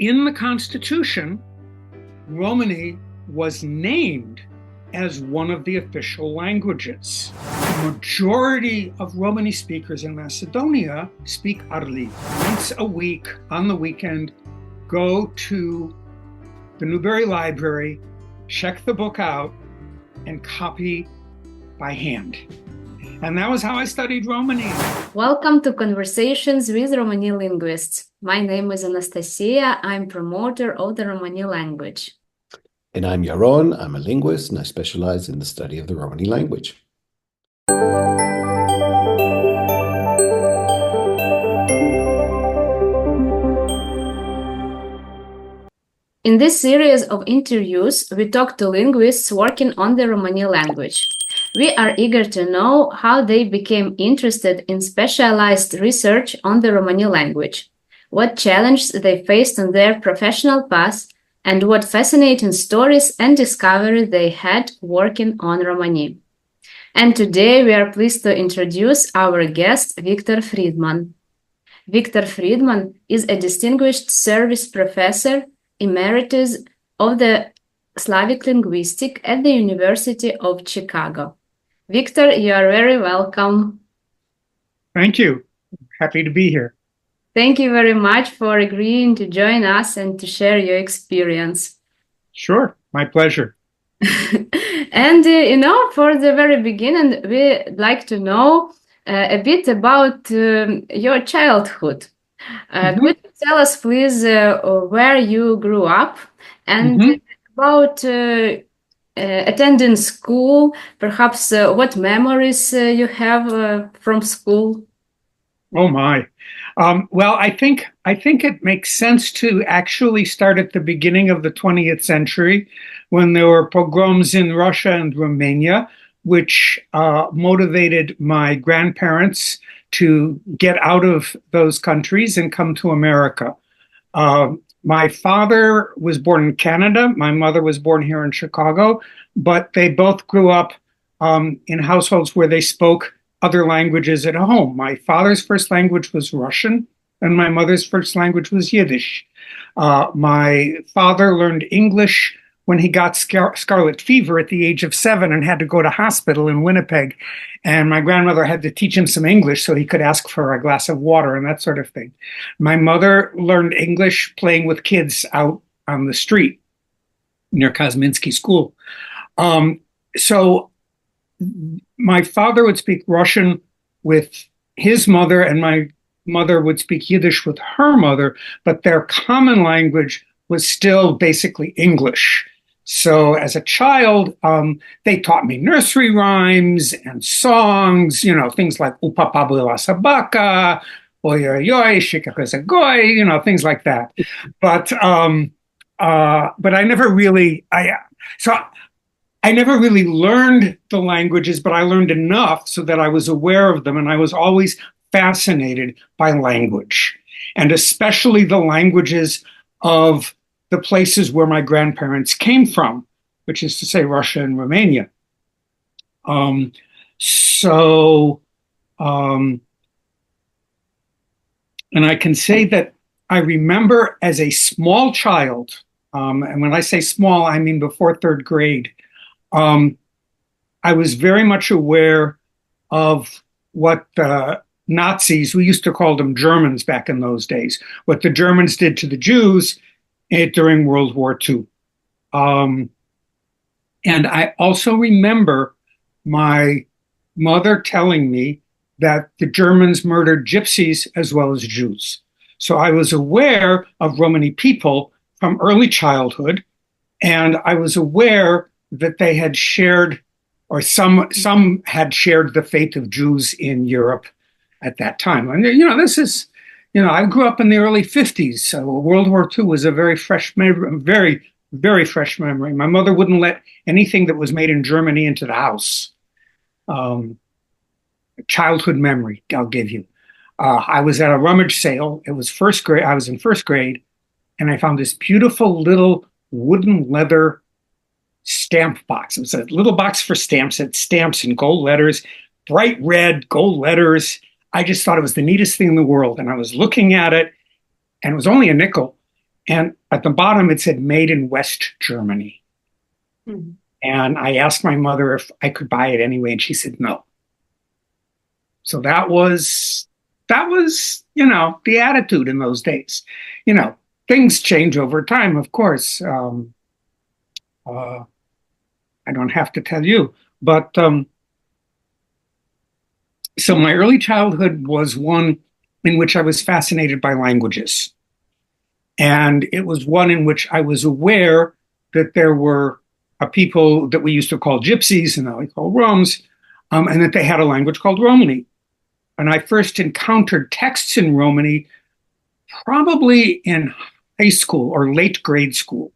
in the Constitution, Romani was named as one of the official languages. The majority of Romani speakers in Macedonia speak Arli. Once a week, on the weekend, go to the Newberry Library, check the book out, and copy by hand. And that was how I studied Romani. Welcome to Conversations with Romani Linguists. My name is Anastasiia. I'm promoter of the Romani language. And I'm Yaron. I'm a linguist and I specialize in the study of the Romani language. In this series of interviews, we talk to linguists working on the Romani language. We are eager to know how they became interested in specialized research on the Romani language, what challenges they faced on their professional path, and what fascinating stories and discoveries they had working on Romani. And today we are pleased to introduce our guest, Viktor Friedman. Viktor Friedman is a distinguished service professor, Emeritus of the Slavic linguistics at the University of Chicago. Viktor, you are very welcome. Thank you. Happy to be here. Thank you very much for agreeing to join us and to share your experience. Sure, my pleasure. And, for the very beginning, we'd like to know a bit about your childhood. Could you tell us, please, where you grew up and about attending school, perhaps what memories you have from school? Oh my. Well, I think it makes sense to actually start at the beginning of the 20th century when there were pogroms in Russia and Romania, which motivated my grandparents to get out of those countries and come to America. My father was born in Canada. My mother was born here in Chicago, but they both grew up in households where they spoke other languages at home. My father's first language was Russian, and my mother's first language was Yiddish. My father learned English when he got scarlet fever at the age of 7 and had to go to hospital in Winnipeg. And my grandmother had to teach him some English so he could ask for a glass of water and that sort of thing. My mother learned English playing with kids out on the street near Kosminski School. So my father would speak Russian with his mother, and my mother would speak Yiddish with her mother, but their common language was still basically English. So as a child, they taught me nursery rhymes and songs, things like Upapa byla sabaka, oy oy oy, shikaka goy, things like that. But I never really, I never really learned the languages, but I learned enough so that I was aware of them, and I was always fascinated by language, and especially the languages of the places where my grandparents came from, which is to say Russia and Romania. And I can say that I remember as a small child, and when I say small, I mean before third grade, I was very much aware of what the Nazis, we used to call them Germans back in those days, what the Germans did to the Jews during World War II. And I also remember my mother telling me that the Germans murdered gypsies as well as Jews. So I was aware of Romani people from early childhood, and I was aware that they had shared, or some had shared the fate of Jews in Europe at that time. And this is, I grew up in the early 50s, so World War II was a very fresh memory, very, very fresh memory. My mother wouldn't let anything that was made in Germany into the house. Childhood memory, I'll give you. I was at a rummage sale. It was first grade. I was in first grade, and I found this beautiful little wooden leather stamp box. It was a little box for stamps. It had stamps in gold letters, bright red gold letters. I just thought it was the neatest thing in the world. And I was looking at it, and it was only a nickel. And at the bottom, it said made in West Germany. Mhm. And I asked my mother if I could buy it anyway, and she said no. So that was, the attitude in those days. Things change over time, of course. Uh, I don't have to tell you, but so my early childhood was one in which I was fascinated by languages. And it was one in which I was aware that there were a people that we used to call gypsies and now we call Roms, and that they had a language called Romani. And I first encountered texts in Romani probably in high school or late grade school.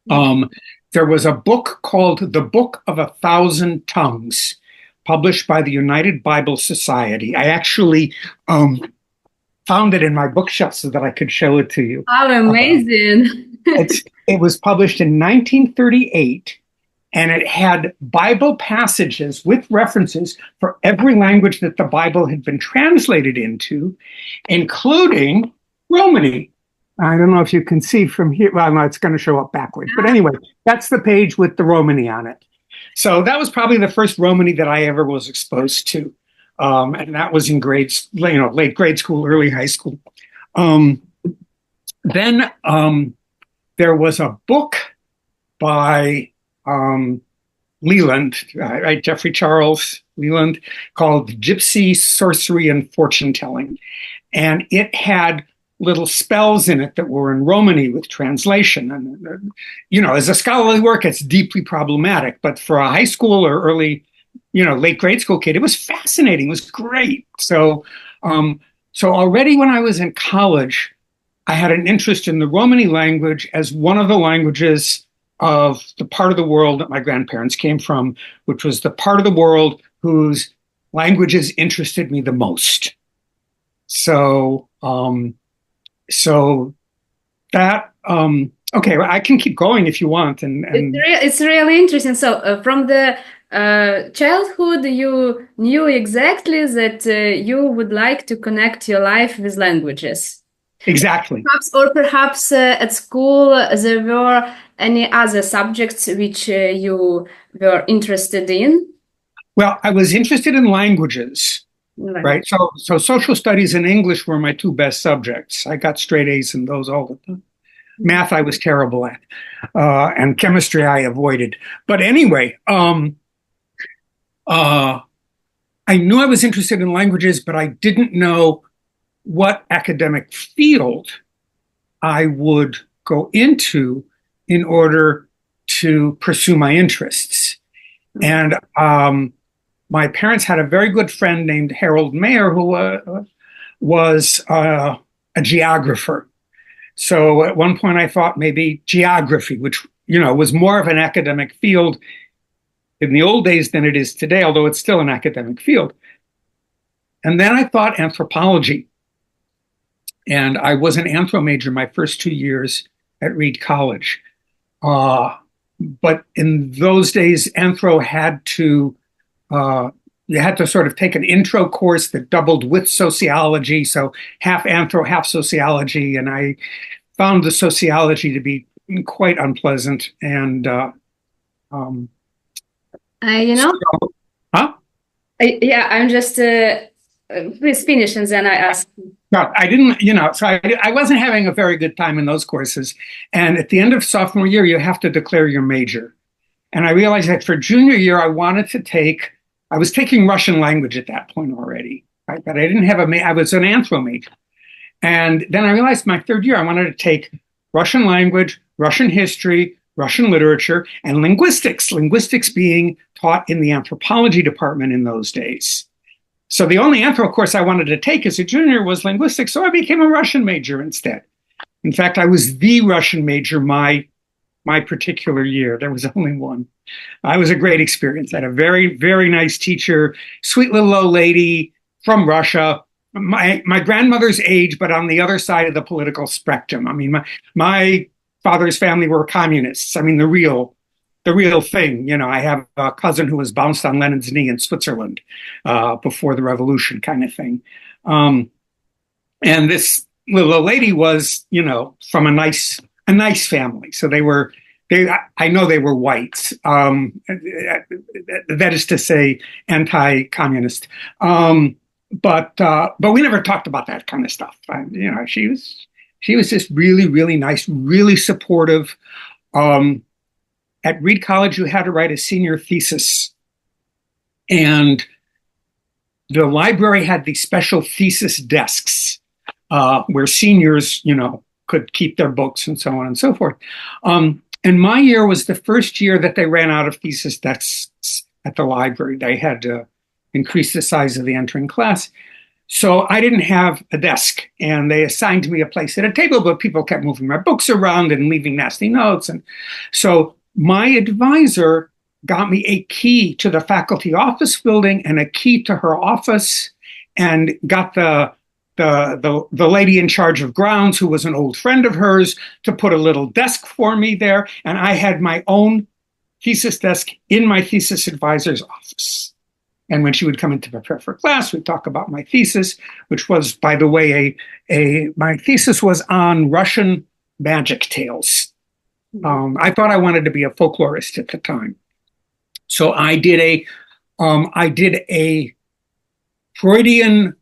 Um, there was a book called The Book of a Thousand Tongues, published by the United Bible Society. I actually found it in my bookshelf so that I could show it to you. How amazing. It was published in 1938, and it had Bible passages with references for every language that the Bible had been translated into, including Romani. I don't know if you can see from here. Well, no, it's going to show up backwards. But anyway, that's the page with the Romani on it. So that was probably the first Romani that I ever was exposed to. And that was in late grade school, early high school. Then there was a book by Leland, right, Jeffrey Charles Leland, called Gypsy Sorcery and Fortune Telling. And it had little spells in it that were in Romani with translation. And, as a scholarly work, it's deeply problematic. But for a high school or early, late grade school kid, it was fascinating. It was great. So already when I was in college, I had an interest in the Romani language as one of the languages of the part of the world that my grandparents came from, which was the part of the world whose languages interested me the most. So that, okay, I can keep going if you want. It's really interesting. So from the childhood, you knew exactly that you would like to connect your life with languages. Exactly. Perhaps at school there were any other subjects which you were interested in? Well, I was interested in languages, right? So social studies and English were my two best subjects. I got straight A's in those all the time. Math I was terrible at, and chemistry I avoided. But anyway, I knew I was interested in languages, but I didn't know what academic field I would go into in order to pursue my interests. And my parents had a very good friend named Harold Mayer who was a geographer. So at one point I thought maybe geography, which, was more of an academic field in the old days than it is today, although it's still an academic field. And then I thought anthropology. And I was an anthro major my first 2 years at Reed College. But in those days, anthro had to, you had to sort of take an intro course that doubled with sociology. So half anthro, half sociology. And I found the sociology to be quite unpleasant. And, I'm just, please finish and then I ask. No, I didn't, so I wasn't having a very good time in those courses. And at the end of sophomore year, you have to declare your major. And I realized that for junior year, I was taking Russian language at that point already, right? But I didn't have I was an anthro major. And then I realized my third year, I wanted to take Russian language, Russian history, Russian literature, and linguistics being taught in the anthropology department in those days. So the only anthro course I wanted to take as a junior was linguistics, so I became a Russian major instead. In fact, I was the Russian major my particular year. There was only one. It was a great experience. I had a very, very nice teacher, sweet little old lady from Russia, my grandmother's age, but on the other side of the political spectrum. I mean, my father's family were communists. I mean, the real thing. I have a cousin who was bounced on Lenin's knee in Switzerland before the revolution, kind of thing. And this well, the lady was, from a nice family. So I know they were whites. That is to say, anti-communist. But we never talked about that kind of stuff. She was just really, really nice, really supportive. At Reed College, you had to write a senior thesis, and the library had these special thesis desks where seniors, could keep their books and so on and so forth. And my year was the first year that they ran out of thesis desks at the library. They had to increase the size of the entering class. So I didn't have a desk, and they assigned me a place at a table, but people kept moving my books around and leaving nasty notes. And so my advisor got me a key to the faculty office building and a key to her office, and got the lady in charge of grounds, who was an old friend of hers, to put a little desk for me there. And I had my own thesis desk in my thesis advisor's office. And when she would come in to prepare for class, we'd talk about my thesis, which was, by the way, my thesis was on Russian magic tales. I thought I wanted to be a folklorist at the time. So I did a Freudian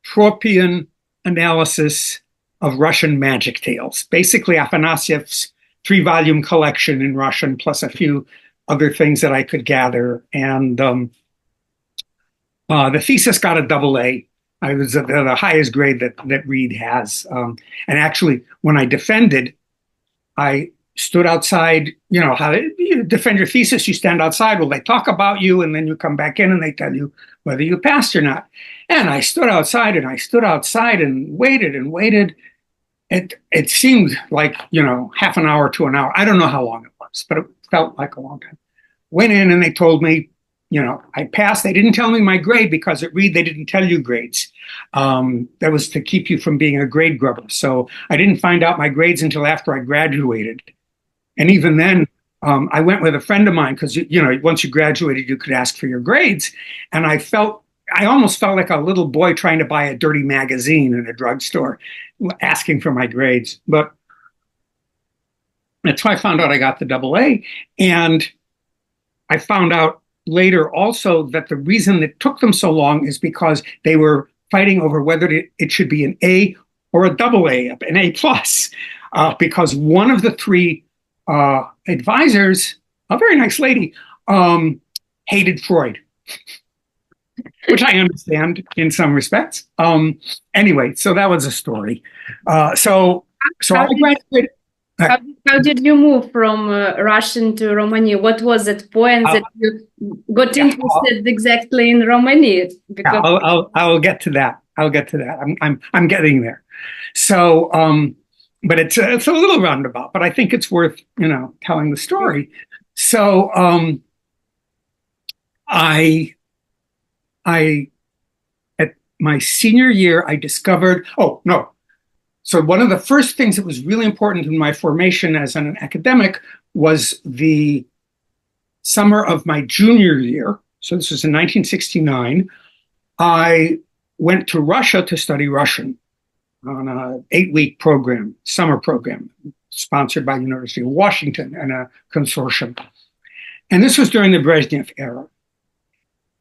Tropian analysis of Russian magic tales, basically Afanasyev's 3-volume collection in Russian, plus a few other things that I could gather. And the thesis got a AA. I was the highest grade that Reed has. And actually, when I defended, I stood outside. You know how you defend your thesis, you stand outside. Well, they talk about you, and then you come back in and they tell you whether you passed or not. And I stood outside and waited and waited. It seemed like, half an hour to an hour. I don't know how long it was, but it felt like a long time. Went in and they told me, I passed. They didn't tell me my grade, because at Reed, they didn't tell you grades. That was to keep you from being a grade grubber. So I didn't find out my grades until after I graduated. And even then, I went with a friend of mine, because, once you graduated, you could ask for your grades. And I almost felt like a little boy trying to buy a dirty magazine in a drugstore, asking for my grades. But that's how I found out I got the AA. And I found out later also that the reason it took them so long is because they were fighting over whether it should be an A or a AA, an A plus, because one of the three advisors, a very nice lady, hated Freud, which I understand in some respects. Anyway, so that was a story. So I graduated. How did you move from Russian to Romani? What was that point that you got interested exactly in Romani? Because I'll get to that. I'm getting there. So, but it's a little roundabout, but I think it's worth telling the story. So, I at my senior year, I discovered. Oh no. So one of the first things that was really important in my formation as an academic was the summer of my junior year. So this was in 1969. I went to Russia to study Russian on an 8-week program, summer program, sponsored by the University of Washington and a consortium. And this was during the Brezhnev era.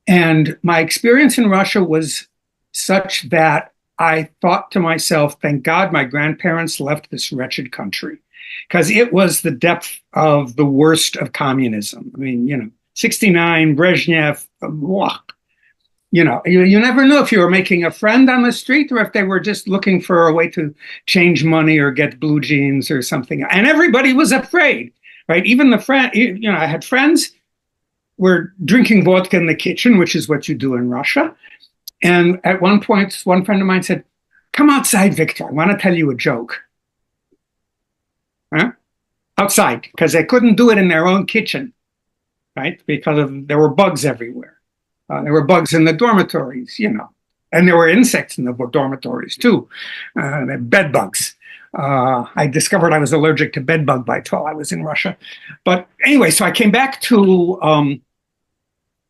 And my experience in Russia was such that I thought to myself, thank God my grandparents left this wretched country, because it was the depth of the worst of communism. I mean, 69, Brezhnev, you never knew if you were making a friend on the street or if they were just looking for a way to change money or get blue jeans or something. And everybody was afraid, right? Even the friend, I had friends were drinking vodka in the kitchen, which is what you do in Russia. And at one point, one friend of mine said, "Come outside, Victor. I want to tell you a joke." Huh? Outside, because they couldn't do it in their own kitchen, right? Because there were bugs everywhere. There were bugs in the dormitories, and there were insects in the dormitories too, bed bugs. I discovered I was allergic to bed bug bites while I was in Russia. But anyway, so I came back to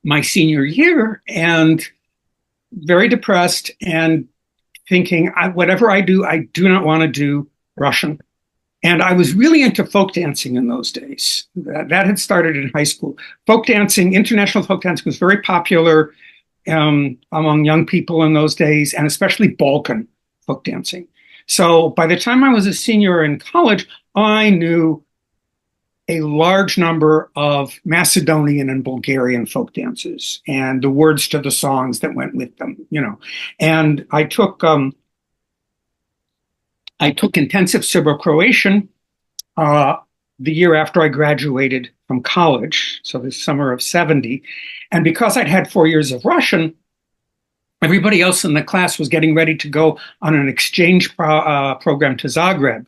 my senior year and very depressed and thinking, whatever I do not want to do Russian. And I was really into folk dancing in those days. That had started in high school. Folk dancing, international folk dancing was very popular among young people in those days, and especially Balkan folk dancing. So by the time I was a senior in college, I knew a large number of Macedonian and Bulgarian folk dances and the words to the songs that went with them, And I took intensive Serbo-Croatian the year after I graduated from college, so the summer of 70. And because I'd had 4 years of Russian, everybody else in the class was getting ready to go on an exchange program to Zagreb.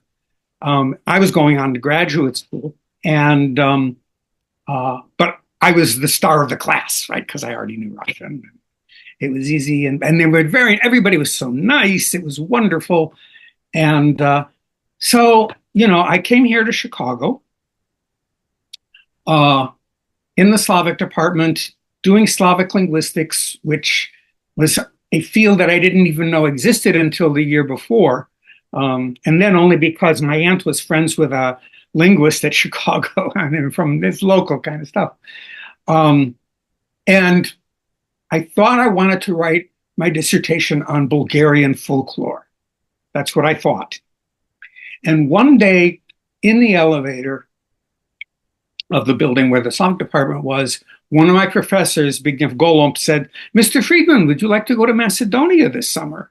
I was going on to graduate school, but I was the star of the class, right? Because I already knew Russian. It was easy, and they were everybody was so nice. It was wonderful. And so, I came here to Chicago in the Slavic department, doing Slavic linguistics, which was a field that I didn't even know existed until the year before. And then only because my aunt was friends with a linguist at Chicago, and from this local kind of stuff. And I thought I wanted to write my dissertation on Bulgarian folklore. That's what I thought. And one day in the elevator of the building where the Slavic department was, one of my professors, Zbigniew Golomb, said, "Mr. Friedman, would you like to go to Macedonia this summer?"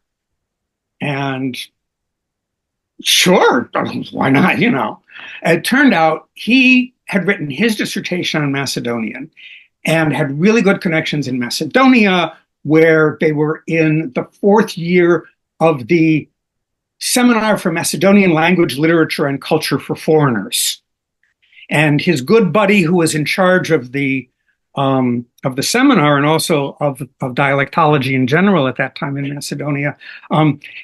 And sure, why not, It turned out he had written his dissertation on Macedonian and had really good connections in Macedonia, where they were in the fourth year of the Seminar for Macedonian Language, Literature, and Culture for Foreigners. And his good buddy, who was in charge of the seminar and also of dialectology in general at that time in Macedonia,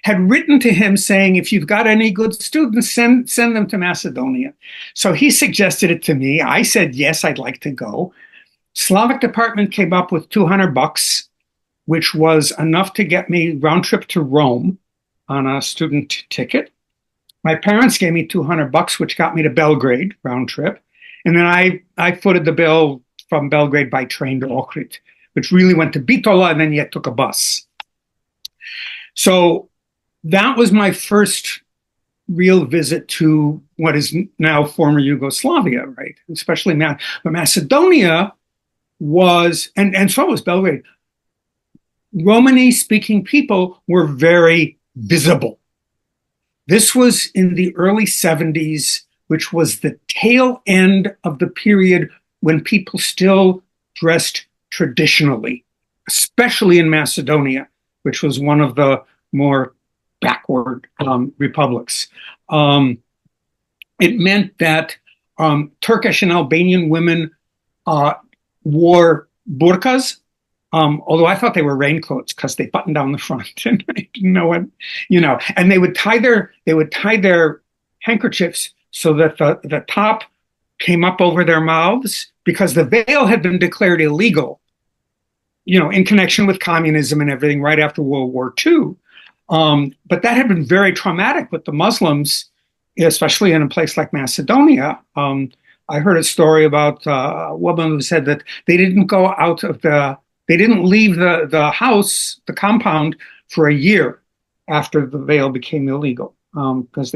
had written to him saying, if you've got any good students, send them to Macedonia. So he suggested it to me. I said, yes, I'd like to go. Slavic department came up with $200, which was enough to get me round trip to Rome on a student ticket. My parents gave me $200, which got me to Belgrade round trip. And then I footed the bill from Belgrade by train to Ohrid, which really went to Bitola, and then you took a bus. So that was my first real visit to what is now former Yugoslavia, right? Especially but Macedonia was, and so was Belgrade. Romani-speaking people were very visible. This was in the early 70s, which was the tail end of the period when people still dressed traditionally, especially in Macedonia, which was one of the more backward republics. It meant that Turkish and Albanian women wore burqas, although I thought they were raincoats because they buttoned down the front, and I didn't know what, and they would tie their handkerchiefs so that the top came up over their mouths, because the veil had been declared illegal, in connection with communism and everything right after World War II. But that had been very traumatic with the Muslims, especially in a place like Macedonia. I heard a story about a woman who said that they didn't leave the house, the compound, for a year after the veil became illegal. Because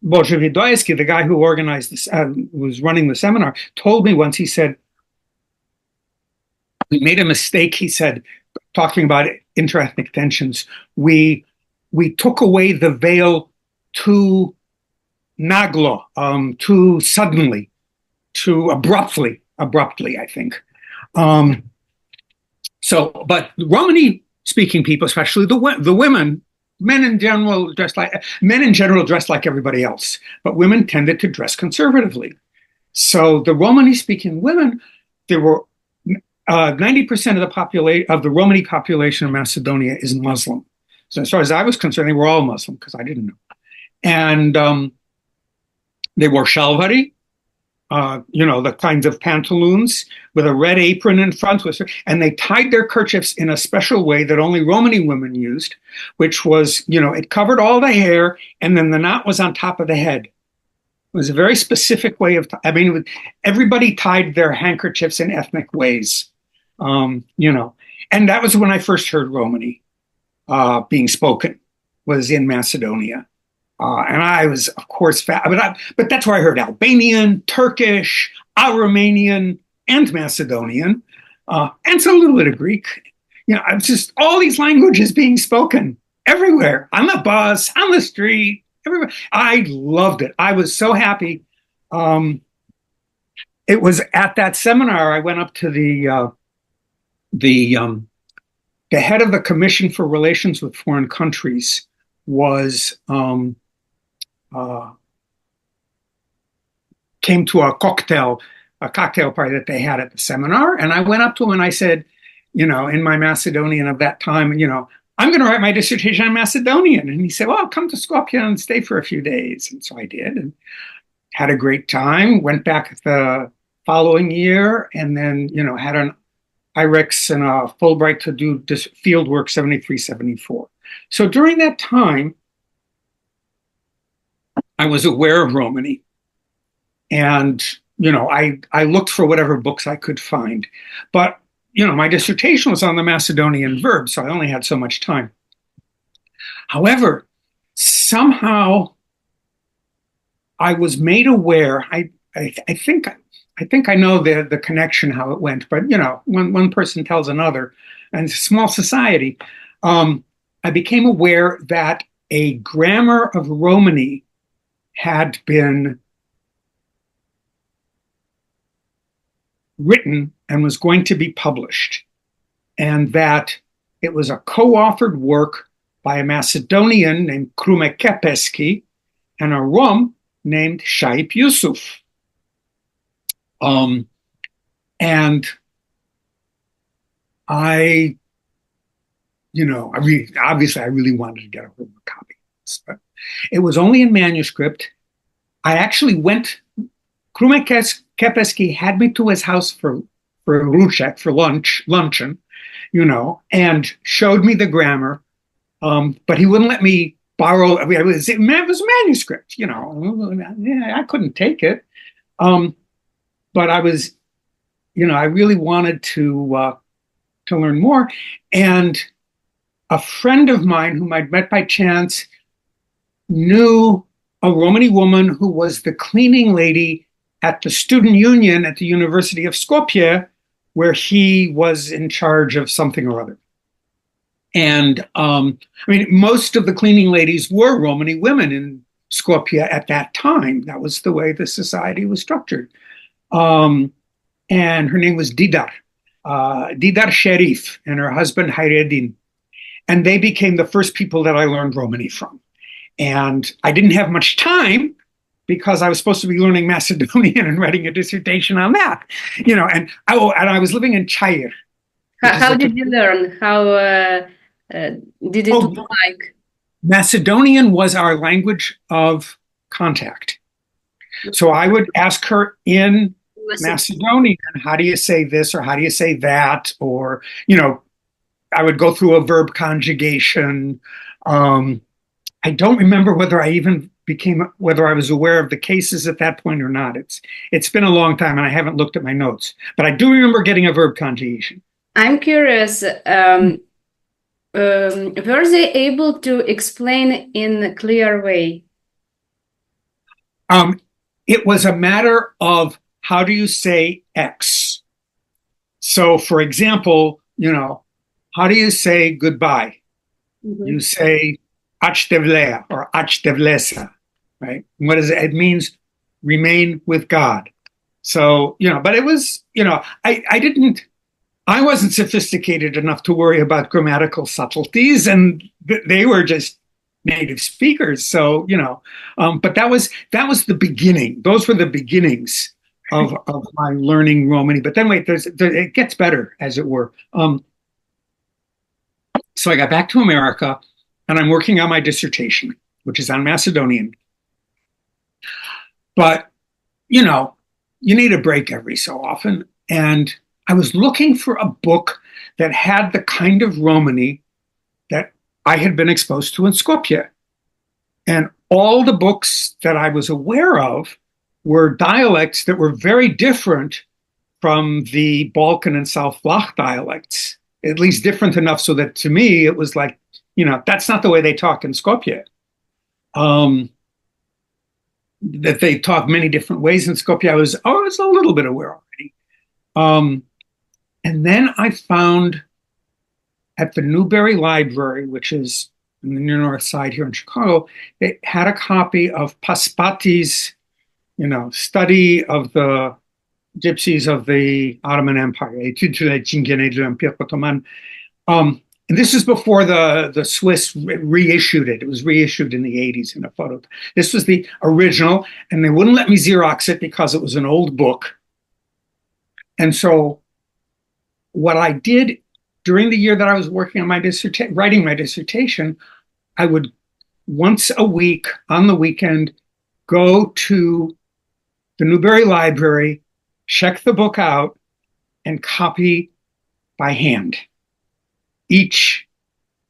Bože Vidojski, the guy who organized this, was running the seminar, told me once, he said, we made a mistake, he said, talking about interethnic tensions. We took away the veil too naglo, too suddenly, too abruptly, I think. But Romani-speaking people, especially the women, men in general dress like everybody else, but women tended to dress conservatively. So the Romani-speaking women, there were 90% of the Romani population of Macedonia is Muslim. So as far as I was concerned, they were all Muslim, because I didn't know. And they wore shalvari. the kinds of pantaloons with a red apron in front, and they tied their kerchiefs in a special way that only Romani women used, which was, it covered all the hair, and then the knot was on top of the head. It was a very specific way of, everybody tied their handkerchiefs in ethnic ways, and that was when I first heard Romani being spoken, was in Macedonia. And I was, of course, but that's where I heard Albanian, Turkish, Romanian, and Macedonian, and so a little bit of Greek. It's just all these languages being spoken everywhere, on the bus, on the street, everywhere. I loved it. I was so happy. It was at that seminar I went up to the head of the Commission for Relations with Foreign Countries was came to a cocktail party that they had at the seminar. And I went up to him and I said, in my Macedonian of that time, I'm going to write my dissertation on Macedonian. And he said, well, come to Skopje and stay for a few days. And so I did and had a great time, went back the following year, and then, had an IREX and a Fulbright to do this field work 73, 74. So during that time, I was aware of Romani, and I looked for whatever books I could find. But my dissertation was on the Macedonian verb, so I only had so much time. However, somehow I was made aware. I think I know the connection how it went, but when one person tells another, and it's a small society, I became aware that a grammar of Romani had been written and was going to be published, and that it was a co-authored work by a Macedonian named Kepeski and a Rom named Shaip Yusuf. And I really wanted to get a hold of a copy of this, but it was only in manuscript. I actually went, Kepeski had me to his house for ručak, for luncheon, and showed me the grammar, but he wouldn't let me borrow. It was manuscript, I couldn't take it. But I was, I really wanted to learn more. And a friend of mine whom I'd met by chance knew a Romani woman who was the cleaning lady at the student union at the University of Skopje, where he was in charge of something or other. And most of the cleaning ladies were Romani women in Skopje at that time. That was the way the society was structured. And her name was Didar Sherif, and her husband Hayreddin. And they became the first people that I learned Romani from. And I didn't have much time because I was supposed to be learning Macedonian and writing a dissertation on that, and I was living in Chayir. How did you learn? How did it look like? Macedonian was our language of contact. So I would ask her in Macedonian, how do you say this or how do you say that? Or, I would go through a verb conjugation. I don't remember whether I was aware of the cases at that point or not. It's been a long time and I haven't looked at my notes, but I do remember getting a verb conjugation. I'm curious, were they able to explain in a clear way? It was a matter of how do you say X? So, for example, how do you say goodbye? Mm-hmm. You say Achtevlea or Achtevlesa, right? What is it? It means remain with God. So, but it was, I wasn't sophisticated enough to worry about grammatical subtleties, and they were just native speakers. So, but that was the beginning. Those were the beginnings of my learning Romani. But then wait, it gets better, as it were. So I got back to America, and I'm working on my dissertation, which is on Macedonian. But, you need a break every so often. And I was looking for a book that had the kind of Romani that I had been exposed to in Skopje. And all the books that I was aware of were dialects that were very different from the Balkan and South Vlach dialects, at least different enough so that to me it was like, that's not the way they talk in Skopje. That they talk many different ways in Skopje, I was a little bit aware already. And then I found at the Newberry Library, which is on the near north side here in Chicago, they had a copy of Paspati's, study of the gypsies of the Ottoman Empire, Études sur les Tchinguènes de l'Empire Ottoman. And this is before the Swiss reissued it. It was reissued in the 80s in a photo. This was the original, and they wouldn't let me Xerox it because it was an old book. And so what I did during the year that I was working on writing my dissertation, I would once a week on the weekend go to the Newberry Library, check the book out, and copy by hand each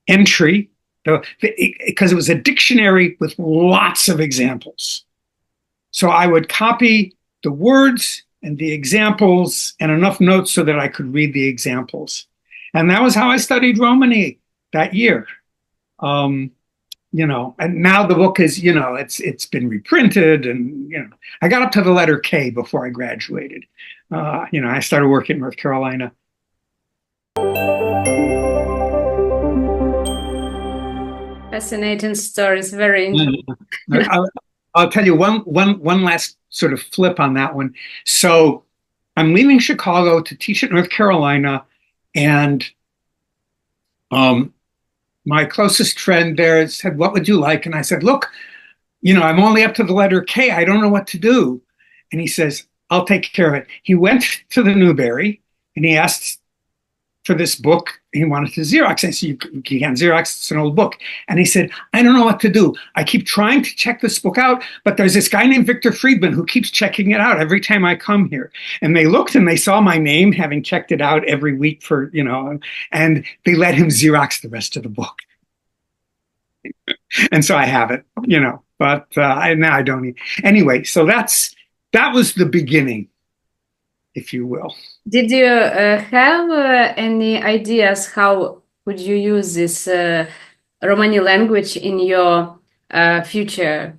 entry, because it was a dictionary with lots of examples. So I would copy the words and the examples and enough notes so that I could read the examples. And that was how I studied Romani that year. And now the book is, it's been reprinted, and, I got up to the letter K before I graduated. I started working in North Carolina. Fascinating stories, very interesting. I'll tell you one last sort of flip on that one. So I'm leaving Chicago to teach at North Carolina, and my closest friend there said, "What would you like?" And I said, "Look, I'm only up to the letter K. I don't know what to do." And he says, "I'll take care of it." He went to the Newberry and he asked for this book. He wanted to Xerox. I said, you can't Xerox, it's an old book. And he said, "I don't know what to do. I keep trying to check this book out, but there's this guy named Victor Friedman who keeps checking it out every time I come here." And they looked and they saw my name, having checked it out every week for, and they let him Xerox the rest of the book. And so I have it, but now I don't need. Anyway, so that was the beginning, if you will. Did you have any ideas how would you use this Romani language in your future?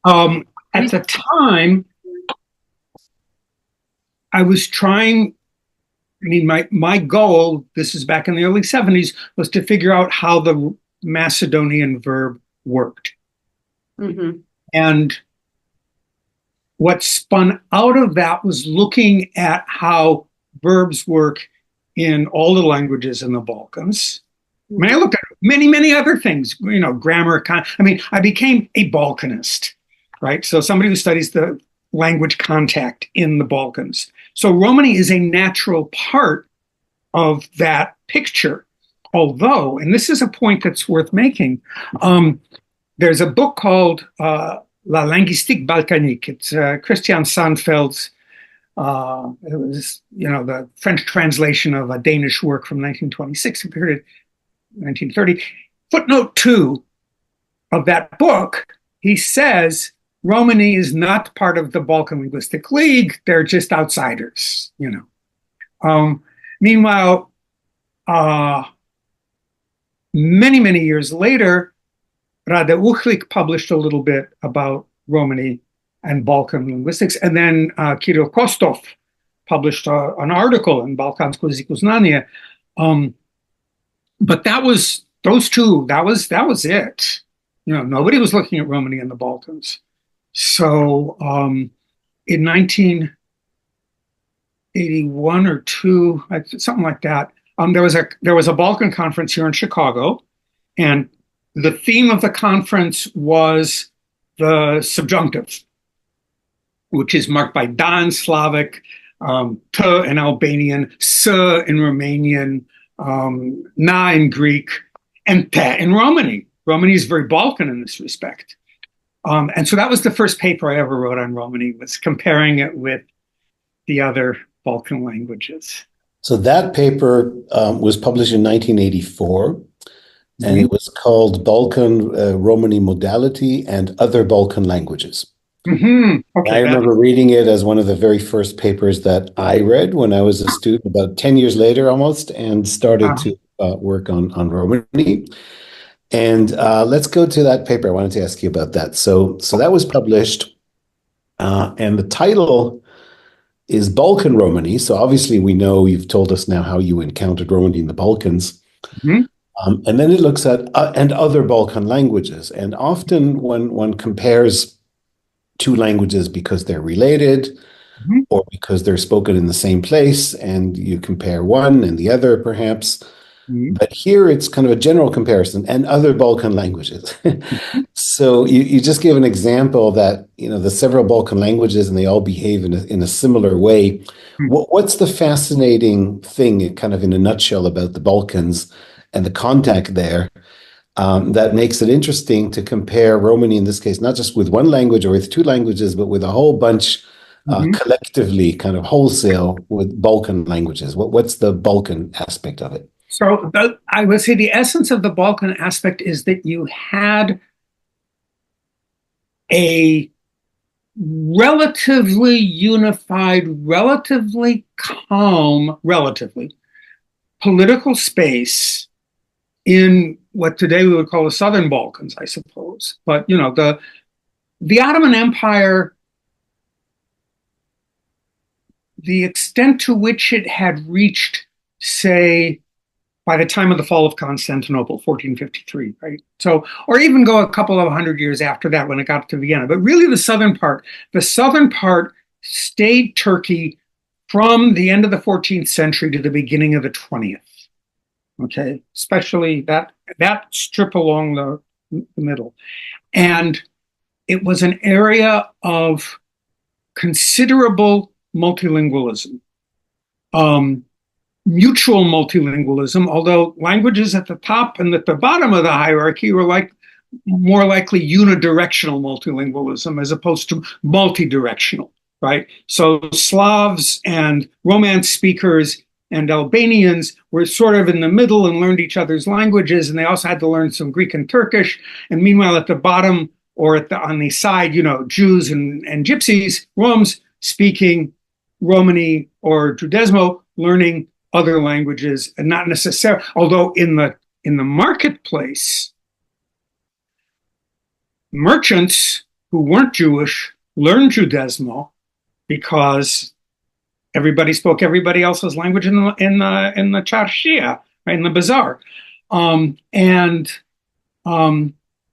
At the time, I was trying. My goal, this is back in the early 70s, was to figure out how the Macedonian verb worked. Mm-hmm. And what spun out of that was looking at how verbs work in all the languages in the Balkans. I looked at many, many other things, grammar. I became a Balkanist, right? So somebody who studies the language contact in the Balkans. So Romani is a natural part of that picture. Although, and this is a point that's worth making, there's a book called La linguistique balkanique. It's Christian Sandfeld's, it was, the French translation of a Danish work from 1926, appeared in 1930. Footnote 2 of that book, he says, Romani is not part of the Balkan Linguistic League. They're just outsiders, Meanwhile, many, many years later, Rade Uhlik published a little bit about Romani and Balkan linguistics, and then Kirill Kostov published an article in Balkansko jeziku znanje. But that was those two. That was it. Nobody was looking at Romani in the Balkans. So in 1981 or two, something like that, there was a Balkan conference here in Chicago, and the theme of the conference was the subjunctive, which is marked by da in Slavic, t in Albanian, s in Romanian, na in Greek, and te in Romani. Romani is very Balkan in this respect. And so that was the first paper I ever wrote on Romani, was comparing it with the other Balkan languages. So that paper was published in 1984, and it was called Balkan Romani Modality and Other Balkan Languages. Okay, I remember reading it as one of the very first papers that I read when I was a student, about 10 years later almost, and started to work on Romani. And let's go to that paper. I wanted to ask you about that. So that was published, and the title is Balkan Romani. So obviously we know, you've told us now how you encountered Romani in the Balkans. And then it looks at and other Balkan languages. And often when one compares two languages because they're related or because they're spoken in the same place, and you compare one and the other perhaps. But here it's kind of a general comparison, and other Balkan languages. So you just give an example that, the several Balkan languages, and they all behave in a similar way. What's the fascinating thing, kind of in a nutshell, about the Balkans and the contact there, that makes it interesting to compare Romani, in this case, not just with one language or with two languages, but with a whole bunch collectively, kind of wholesale, with Balkan languages? What's the Balkan aspect of it? So I would say the essence of the Balkan aspect is that you had a relatively unified, relatively calm, political space in what today we would call the Southern Balkans, I suppose. But, the Ottoman Empire, the extent to which it had reached, say, by the time of the fall of Constantinople, 1453, right? So, or even go a couple of hundred years after that when it got to Vienna. But really the southern part stayed Turkey from the end of the 14th century to the beginning of the 20th. Okay, especially that strip along the middle. And it was an area of considerable multilingualism. Mutual multilingualism, although languages at the top and at the bottom of the hierarchy were more likely unidirectional multilingualism as opposed to multidirectional, right? So Slavs and Romance speakers and Albanians were sort of in the middle and learned each other's languages, and they also had to learn some Greek and Turkish. And meanwhile, at the bottom or on the side, Jews and Gypsies, Roms speaking Romani or Judezmo, learning other languages, and not necessarily, although in the marketplace, merchants who weren't Jewish learned Judezmo because everybody spoke everybody else's language in the charshia, right, in the bazaar, and then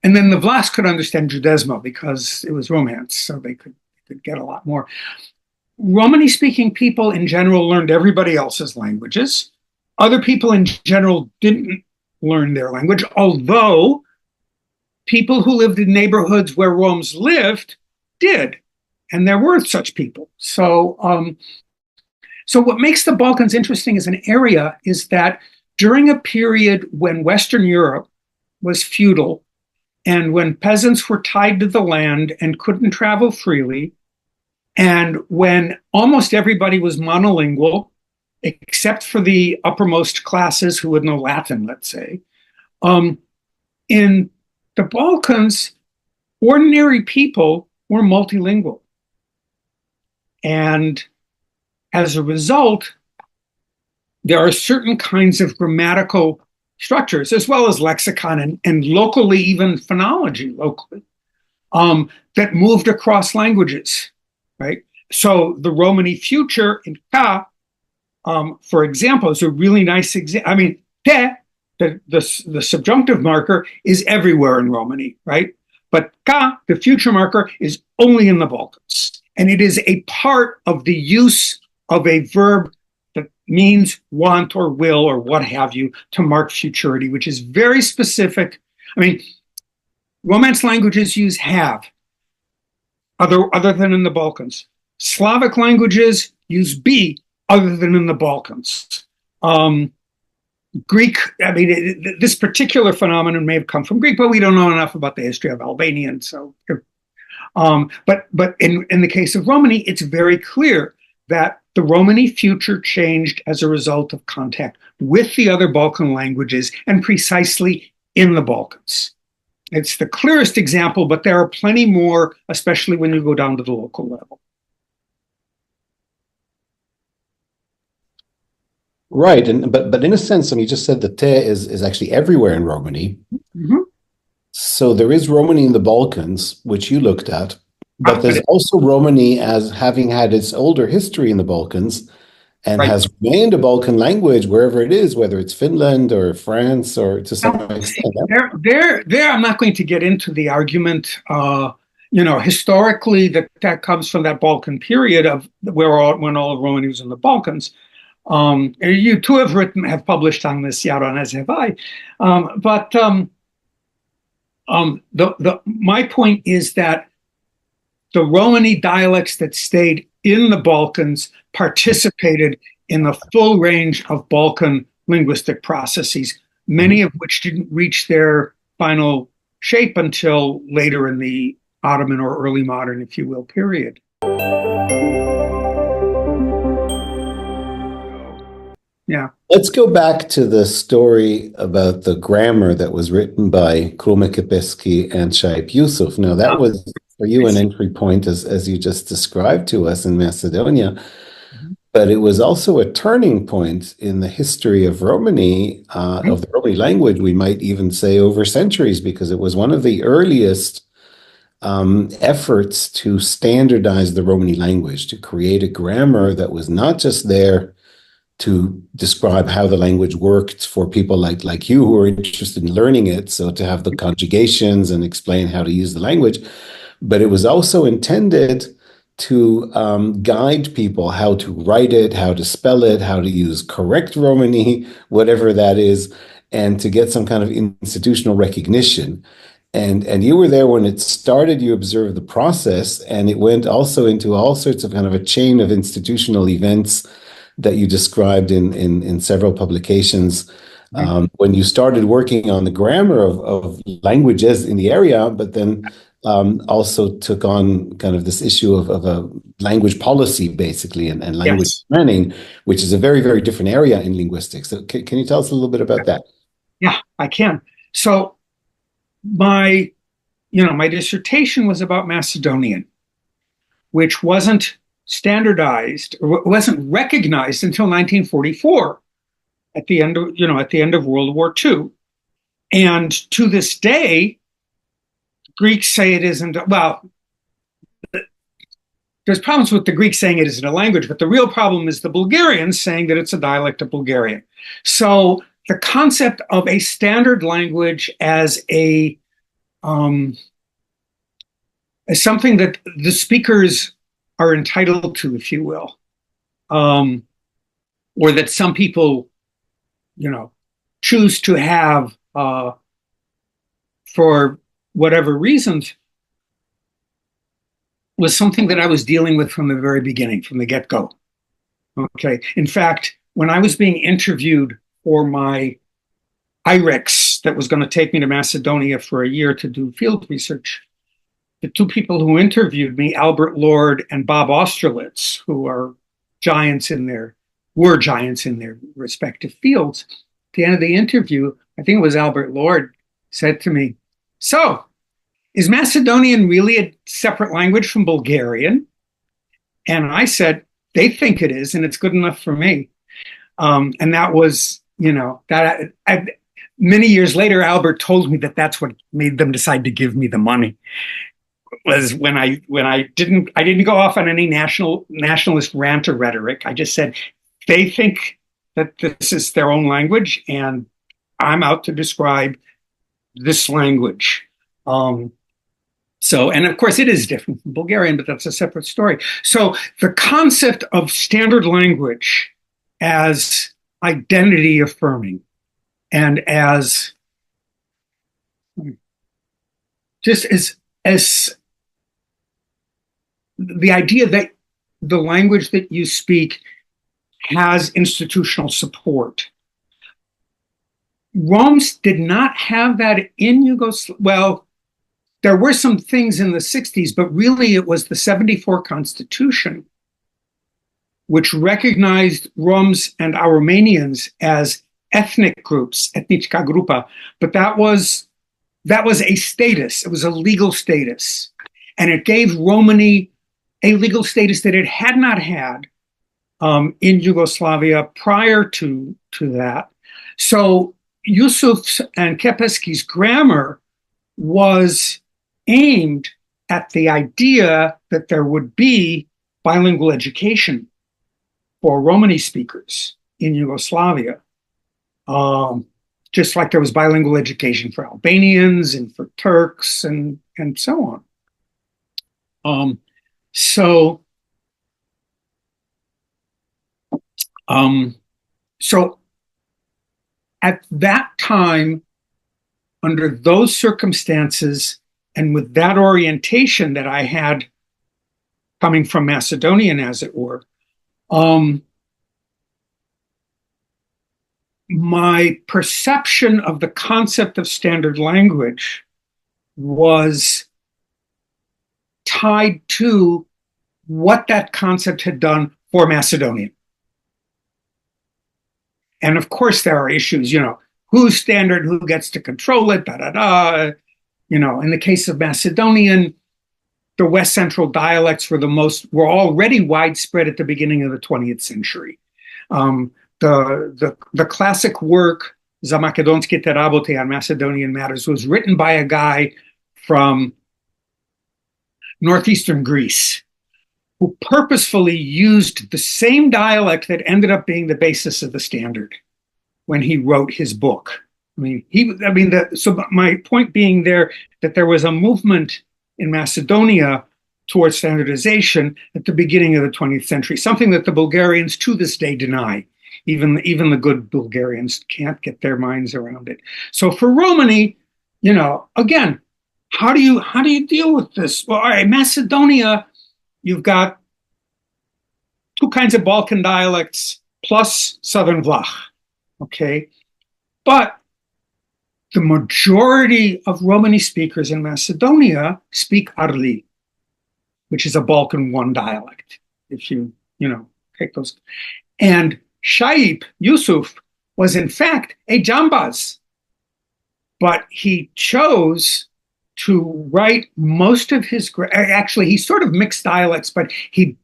the Vlachs could understand Judezmo because it was Romance, so they could get a lot more. Romani-speaking people in general learned everybody else's languages. Other people in general didn't learn their language, although people who lived in neighborhoods where Roms lived did, and there were such people. So what makes the Balkans interesting as an area is that during a period when Western Europe was feudal and when peasants were tied to the land and couldn't travel freely, and when almost everybody was monolingual, except for the uppermost classes who would know Latin, let's say, in the Balkans, ordinary people were multilingual. And as a result, there are certain kinds of grammatical structures, as well as lexicon and locally, even phonology locally, that moved across languages. Right. So the Romani future in ka, for example, is a really nice example. I mean, te, the subjunctive marker, is everywhere in Romani, right? But ka, the future marker, is only in the Balkans. And it is a part of the use of a verb that means want or will or what have you to mark futurity, which is very specific. I mean, Romance languages use have, other than in the Balkans. Slavic languages use be, other than in the Balkans. Greek, I mean, this particular phenomenon may have come from Greek, but we don't know enough about the history of Albanian. So, but in the case of Romani, it's very clear that the Romani future changed as a result of contact with the other Balkan languages and precisely in the Balkans. It's the clearest example, but there are plenty more, especially when you go down to the local level. Right, but in a sense, you just said the te is actually everywhere in Romani. Mm-hmm. So there is Romani in the Balkans, which you looked at, but there's also Romani as having had its older history in the Balkans and has remained a Balkan language wherever it is, whether it's Finland or France or to some extent. There, I'm not going to get into the argument. Historically, that comes from that Balkan period of when all of Romani was in the Balkans. You too have published on this, Yaron, as have I. My point is that the Romani dialects that stayed in the Balkans participated in the full range of Balkan linguistic processes, many of which didn't reach their final shape until later in the Ottoman or early modern, if you will, period. Yeah. Let's go back to the story about the grammar that was written by Kepeski and Shaib Yusuf. Now, that was for you an entry point, as you just described to us in Macedonia, but it was also a turning point in the history of Romani, of the Romani language, we might even say over centuries, because it was one of the earliest efforts to standardize the Romani language, to create a grammar that was not just there to describe how the language worked for people like you who are interested in learning it, so to have the conjugations and explain how to use the language, but it was also intended to guide people how to write it, how to spell it, how to use correct Romani, whatever that is, and to get some kind of institutional recognition. And you were there when it started, you observed the process, and it went also into all sorts of kind of a chain of institutional events that you described in several publications when you started working on the grammar of languages in the area, but then also took on kind of this issue of a language policy, basically, and language planning, which is a very, very different area in linguistics. So can you tell us a little bit about that? Yeah, I can. So my dissertation was about Macedonian, which wasn't standardized or wasn't recognized until 1944 at the end of World War II. And to this day, Greeks say it isn't, well, there's problems with the Greeks saying it isn't a language, but the real problem is the Bulgarians saying that it's a dialect of Bulgarian. So the concept of a standard language as something that the speakers are entitled to, if you will, or that some people, choose to have for whatever reasons, was something that I was dealing with from the very beginning, from the get-go. Okay. In fact, when I was being interviewed for my IREX that was going to take me to Macedonia for a year to do field research, the two people who interviewed me, Albert Lord and Bob Austerlitz, who were giants in their respective fields, at the end of the interview, I think it was Albert Lord, said to me, "So, is Macedonian really a separate language from Bulgarian?" And I said, "They think it is, and it's good enough for me." And that was, many years later, Albert told me that that's what made them decide to give me the money. Was when I didn't go off on any nationalist rant or rhetoric. I just said they think that this is their own language, and I'm out to describe this language. And of course it is different from Bulgarian, but that's a separate story. So the concept of standard language as identity affirming and as just as the idea that the language that you speak has institutional support. Roms did not have that in Yugoslavia. Well, there were some things in the 60s, but really it was the 74 Constitution which recognized Roms and Aromanians as ethnic groups, etnička grupa, but that was a status. It was a legal status. And it gave Romani a legal status that it had not had in Yugoslavia prior to that. So Yusuf's and Kepeski's grammar was aimed at the idea that there would be bilingual education for Romani speakers in Yugoslavia, just like there was bilingual education for Albanians and for Turks and so on. So at that time, under those circumstances, and with that orientation that I had coming from Macedonian, as it were, my perception of the concept of standard language was tied to what that concept had done for Macedonia. And of course, there are issues, who's standard, who gets to control it, in the case of Macedonian, the West Central dialects were already widespread at the beginning of the 20th century. The classic work, Za makedonske terabote on Macedonian matters, was written by a guy from northeastern Greece, who purposefully used the same dialect that ended up being the basis of the standard when he wrote his book. So my point being that there was a movement in Macedonia towards standardization at the beginning of the 20th century, something that the Bulgarians to this day deny. Even the good Bulgarians can't get their minds around it. So for Romani, again, how do you deal with this? Well, all right, Macedonia, you've got two kinds of Balkan dialects plus Southern Vlach, okay? But the majority of Romani speakers in Macedonia speak Arli, which is a Balkan I dialect, if you take those. And Shaib, Yusuf, was in fact a Jambaz, but he chose to write most of his, actually he sort of mixed dialects, but he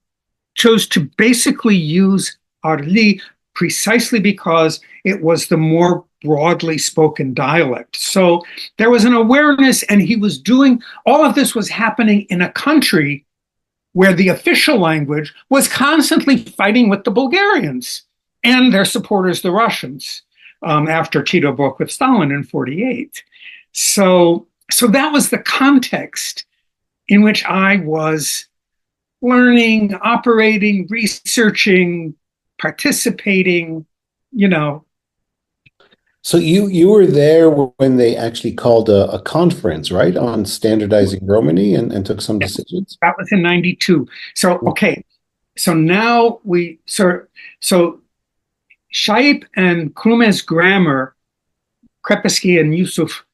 chose to basically use Arli precisely because it was the more broadly spoken dialect. So there was an awareness, and he was doing, all of this was happening in a country where the official language was constantly fighting with the Bulgarians and their supporters, the Russians, after Tito broke with Stalin in 1948. So that was the context in which I was learning, operating, researching, participating, So you were there when they actually called a conference, right, on standardizing Romani and took some decisions? That was in 1992. So, okay. So now so Shaib and Krume's grammar, Kepeski and Yusuf,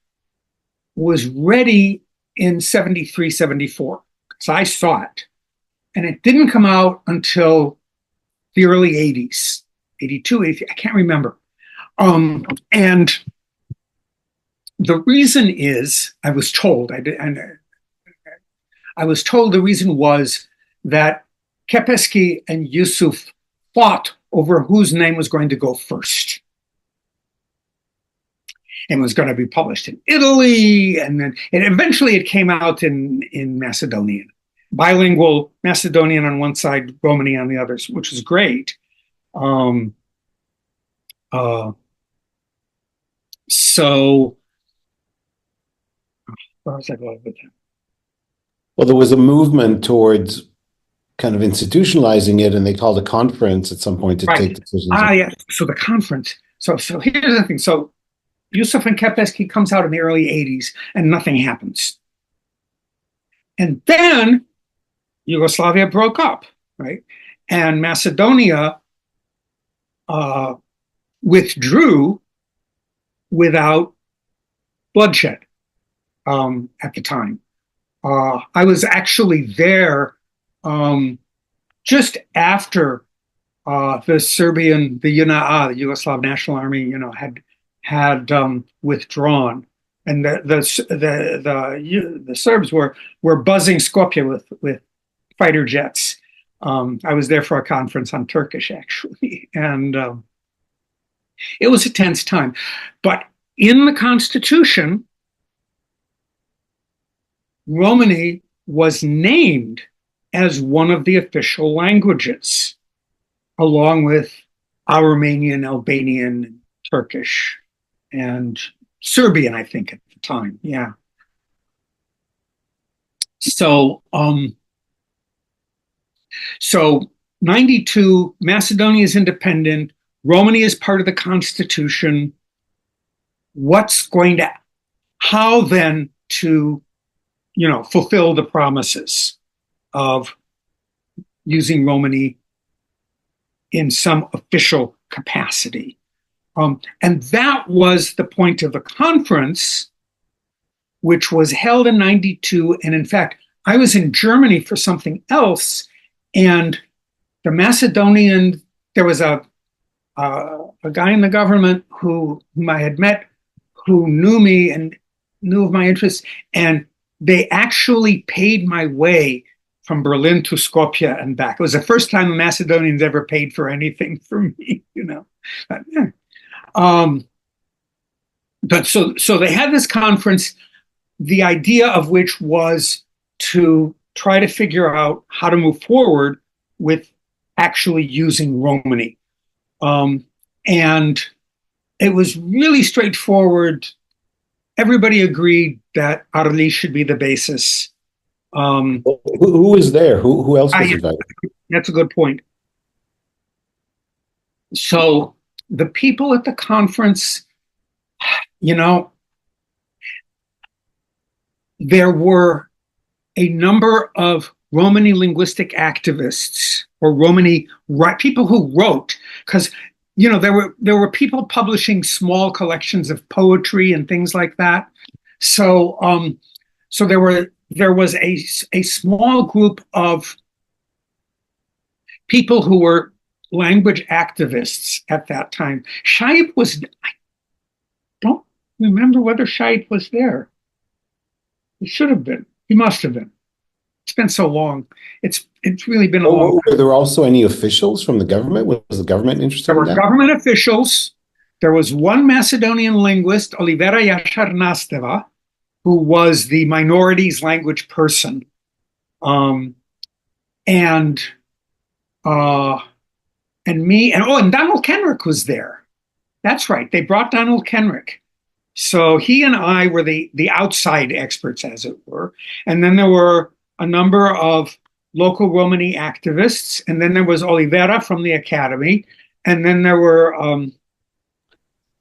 was ready in 1973, 1974. So I saw it. And it didn't come out until the early 1980s, 1982, 1983, I can't remember. And the reason is, I was told the reason was that Kepeski and Yusuf fought over whose name was going to go first. And was going to be published in Italy, and then eventually it came out in Macedonian. Bilingual Macedonian on one side, Romani on the others, which is great. So, where was I going with that? Well, there was a movement towards kind of institutionalizing it, and they called a conference at some point to take decisions. Yes. So the conference. So here's the thing. So Yusuf and Kepeski comes out in the early 1980s, and nothing happens. And then Yugoslavia broke up, right? And Macedonia withdrew without bloodshed at the time. I was actually there just after the Serbian, the UNA, the Yugoslav National Army, had withdrawn, and the Serbs were buzzing Skopje with fighter jets. I was there for a conference on Turkish, actually, and it was a tense time. But in the Constitution, Romani was named as one of the official languages, along with Armenian, Albanian, Turkish, and Serbian, I think, at the time. Yeah. So 92, Macedonia is independent. Romani is part of the Constitution. How then to, fulfill the promises of using Romani in some official capacity? And that was the point of the conference, which was held in 92. And in fact, I was in Germany for something else, and the Macedonian, there was a guy in the government whom I had met, who knew me and knew of my interests, and they actually paid my way from Berlin to Skopje and back. It was the first time the Macedonians ever paid for anything for me, But, yeah. But so they had this conference, the idea of which was to try to figure out how to move forward with actually using Romani. And it was really straightforward. Everybody agreed that Arli should be the basis. Who was there? Who else was invited? That's a good point. So the people at the conference, there were a number of Romani linguistic activists or Romani people who wrote, because there were people publishing small collections of poetry and things like that. So there was a small group of people who were language activists at that time. Shaib I don't remember whether Shaib was there. He should have been. He must have been. It's been so long. It's really been a long time. Were there also any officials from the government? Was the government interested in that? There were government officials. There was one Macedonian linguist, Olivera Iașar-Nasteva, who was the minorities language person. And me, and Donald Kenrick was there. That's right. They brought Donald Kenrick. So he and I were the outside experts, as it were. And then there were a number of local Romani activists. And then there was Olivera from the academy. And then there were...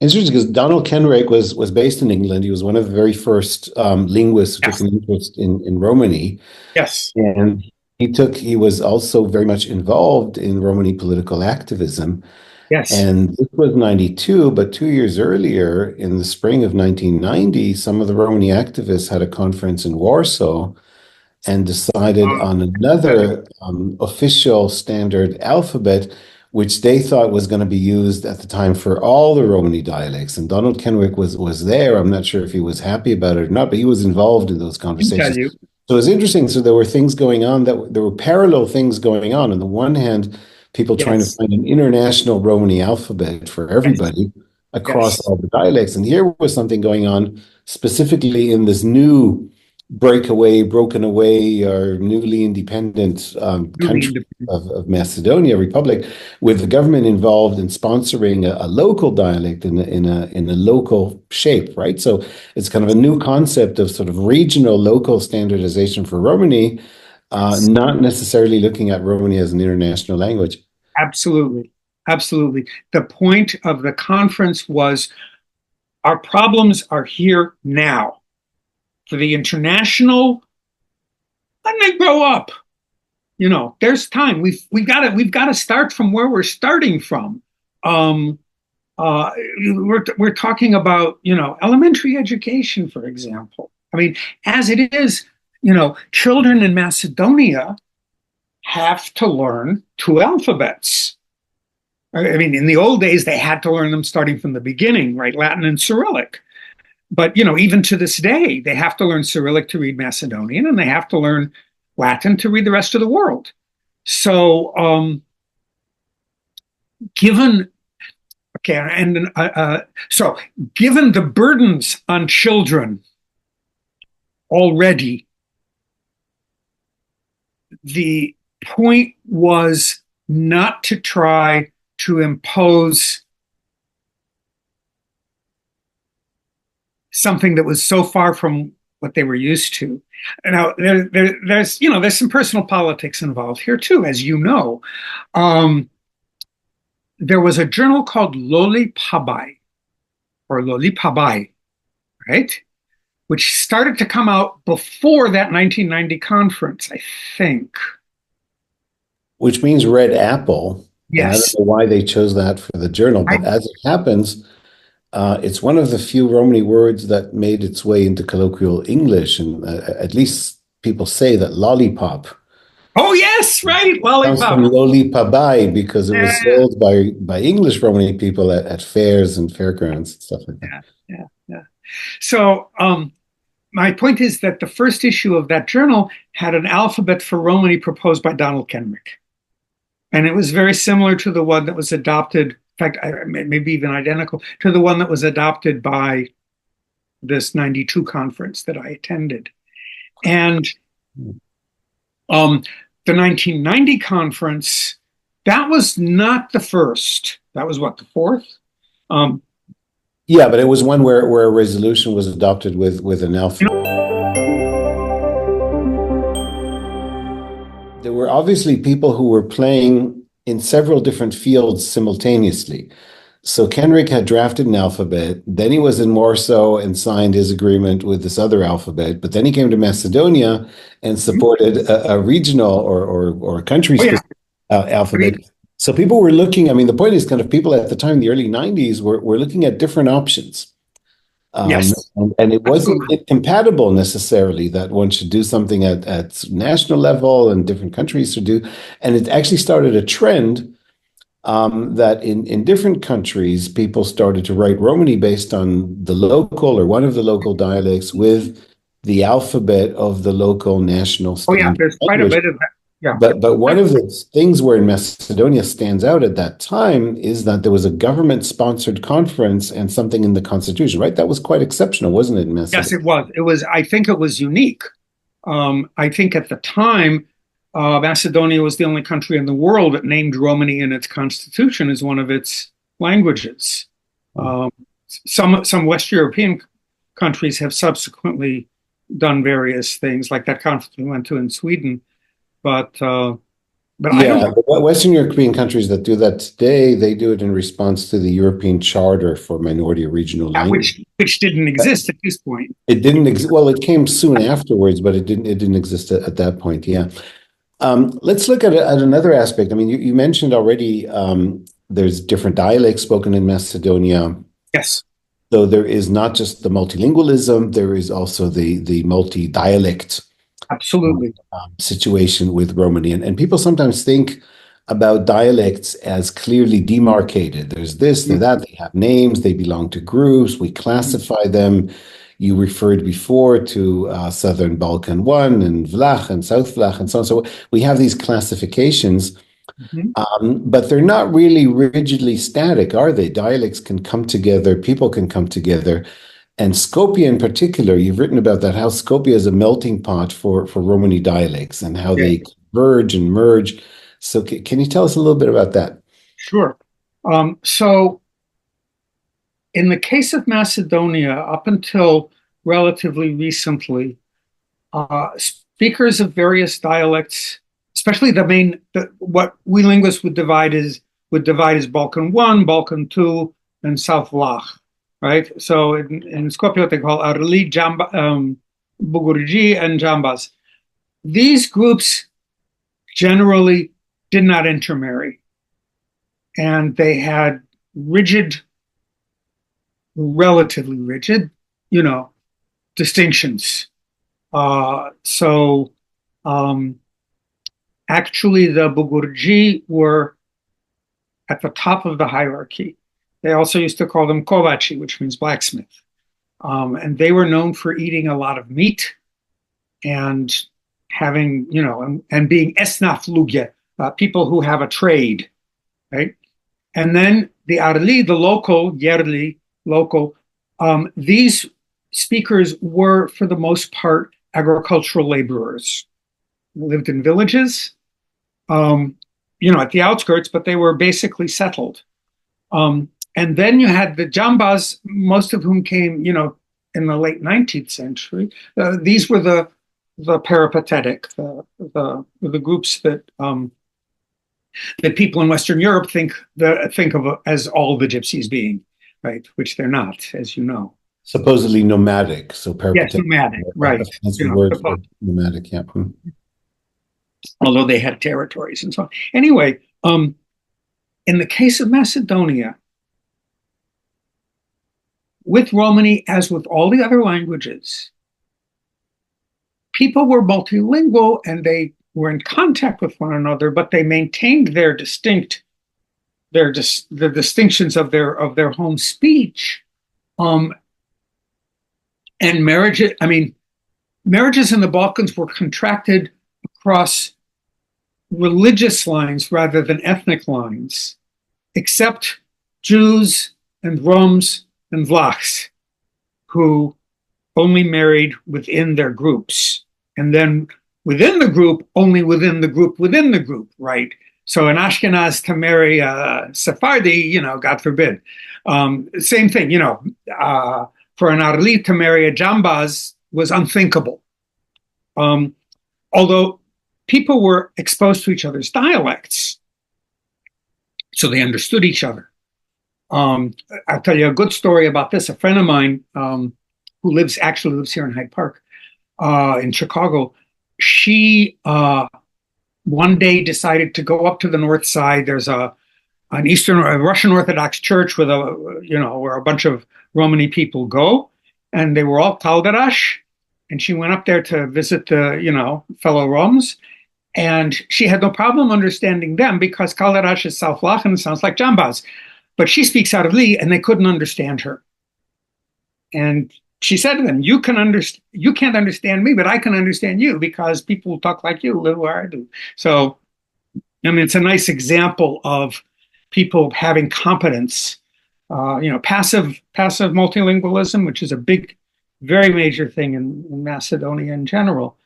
It's interesting because Donald Kenrick was based in England. He was one of the very first linguists who took an interest in Romani. Yes. And he was also very much involved in Romani political activism. Yes. And this was 92, but 2 years earlier, in the spring of 1990, some of the Romani activists had a conference in Warsaw and decided on another official standard alphabet, which they thought was going to be used at the time for all the Romani dialects. And Donald Kenrick was there. I'm not sure if he was happy about it or not, but he was involved in those conversations. So it's interesting. So there were things going on there were parallel things going on. On the one hand, people trying to find an international Romani alphabet for everybody across all the dialects. And here was something going on specifically in this new broken away, or newly independent country of Macedonia, Republic, with the government involved in sponsoring a local dialect in a local shape, right? So it's kind of a new concept of sort of regional, local standardization for Romani, not necessarily looking at Romani as an international language. Absolutely. Absolutely. The point of the conference was our problems are here now. For the international, when they grow up, there's time. We've got to start from where we're starting from. We're talking about elementary education, for example. I mean, as it is, children in Macedonia have to learn 2 alphabets. I mean, in the old days, they had to learn them starting from the beginning, right? Latin and Cyrillic. But, even to this day, they have to learn Cyrillic to read Macedonian, and they have to learn Latin to read the rest of the world. So, given okay, and so given the burdens on children already, the point was not to try to impose something that was so far from what they were used to. Now, there's some personal politics involved here too, as you know. There was a journal called Loli Pabai, or Loli Pabai, right? Which started to come out before that 1990 conference, I think. Which means red apple. And I don't Yes. know why they chose that for the journal, but as it happens, it's one of the few Romani words that made its way into colloquial English, and at least people say that lollipop Oh, yes, right. comes from Lollipop. lollipabai because it was Yeah, sold by English Romani people at fairs and fairgrounds and stuff like that. yeah. So, my point is that the first issue of that journal had an alphabet for Romani proposed by Donald Kenrick. And it was very similar to the one that was adopted, in fact, maybe even identical to the one that was adopted by this 92 conference that I attended. And the 1990 conference, that was not the first. That was what, the fourth? Yeah, but it was one where a resolution was adopted with an alphabet. There were obviously people who were playing in several different fields simultaneously. So Kenrick had drafted an alphabet, then he was in Warsaw and signed his agreement with this other alphabet, but then he came to Macedonia and supported a regional or a country-specific alphabet. So people were looking, I mean, the point is kind of people at the time, in the early 90s, were looking at different options. Yes. And it wasn't incompatible necessarily that one should do something at national level and different countries should do. And it actually started a trend that in different countries, people started to write Romani based on the local or one of the local dialects with the alphabet of the local national standard. Oh, yeah, there's quite a bit of that. Yeah. But one of the things where in Macedonia stands out at that time is that there was a government-sponsored conference and something in the constitution, right? That was quite exceptional, wasn't it, in Macedonia? Yes, it was. It was. I think it was unique. I think at the time, Macedonia was the only country in the world that named Romani in its constitution as one of its languages. Some West European countries have subsequently done various things, like that conference we went to in Sweden. But Yeah, I don't know. the Western European countries that do that today, they do it in response to the European Charter for Minority or Regional Language. Which didn't exist at this point. It didn't exist. Well, it came soon afterwards, but it didn't exist at that point. Yeah. Let's look at another aspect. I mean, you mentioned already there's different dialects spoken in Macedonia. Yes. So there is not just the multilingualism, there is also the multi-dialect Absolutely. situation with Romani. And people sometimes think about dialects as clearly demarcated. There's this, there's that, they have names, they belong to groups, we classify them. You referred before to Southern Balkan 1 and Vlach and South Vlach and so on. So we have these classifications, but they're not really rigidly static, are they? Dialects can come together, people can come together. And Skopje in particular, you've written about that, how Skopje is a melting pot for Romani dialects and how they converge and merge. So can you tell us a little bit about that? Sure. So in the case of Macedonia, up until relatively recently, speakers of various dialects, especially what we linguists would divide as Balkan 1, Balkan 2, and South Vlach, right? So in Skopje, what they call Arli, Bugurji, and Jambas. These groups generally did not intermarry, and they had relatively rigid, distinctions. Actually, the Bugurji were at the top of the hierarchy. They also used to call them kovaci, which means blacksmith. And they were known for eating a lot of meat and having, and being esnaf lugye, people who have a trade, right? And then the arli, the local, yerli, local, these speakers were, for the most part, agricultural laborers. Lived in villages, at the outskirts, but they were basically settled. And then you had the Jambas, most of whom came, in the late 19th century. These were the peripatetic, the groups that people in Western Europe think of as all the gypsies being, right? Which they're not, as you know. Supposedly nomadic, so peripatetic. Yes, nomadic, right. Fancy word for nomadic, yeah. Although they had territories and so on. Anyway, in the case of Macedonia, with Romani, as with all the other languages, people were multilingual and they were in contact with one another, but they maintained the distinctions of their home speech. And marriages in the Balkans were contracted across religious lines rather than ethnic lines, except Jews and Roms and Vlachs, who only married within their groups. And then within the group, only within the group, right? So an Ashkenaz to marry a Sephardi, God forbid. Same thing, for an Arli to marry a Jambaz was unthinkable. Although people were exposed to each other's dialects, so they understood each other. I'll tell you a good story about this. A friend of mine who actually lives here in Hyde Park, in Chicago, she one day decided to go up to the north side. There's a Russian Orthodox church with where a bunch of Romani people go, and they were all Kalderash. And she went up there to visit the, fellow Roms, and she had no problem understanding them because Kalderash is South Lachen and sounds like Jambaz. But she speaks Arli, and they couldn't understand her. And she said to them, you can't understand me, but I can understand you because people who talk like you live where I do. So, it's a nice example of people having competence, passive multilingualism, which is a big, very major thing in Macedonia in general.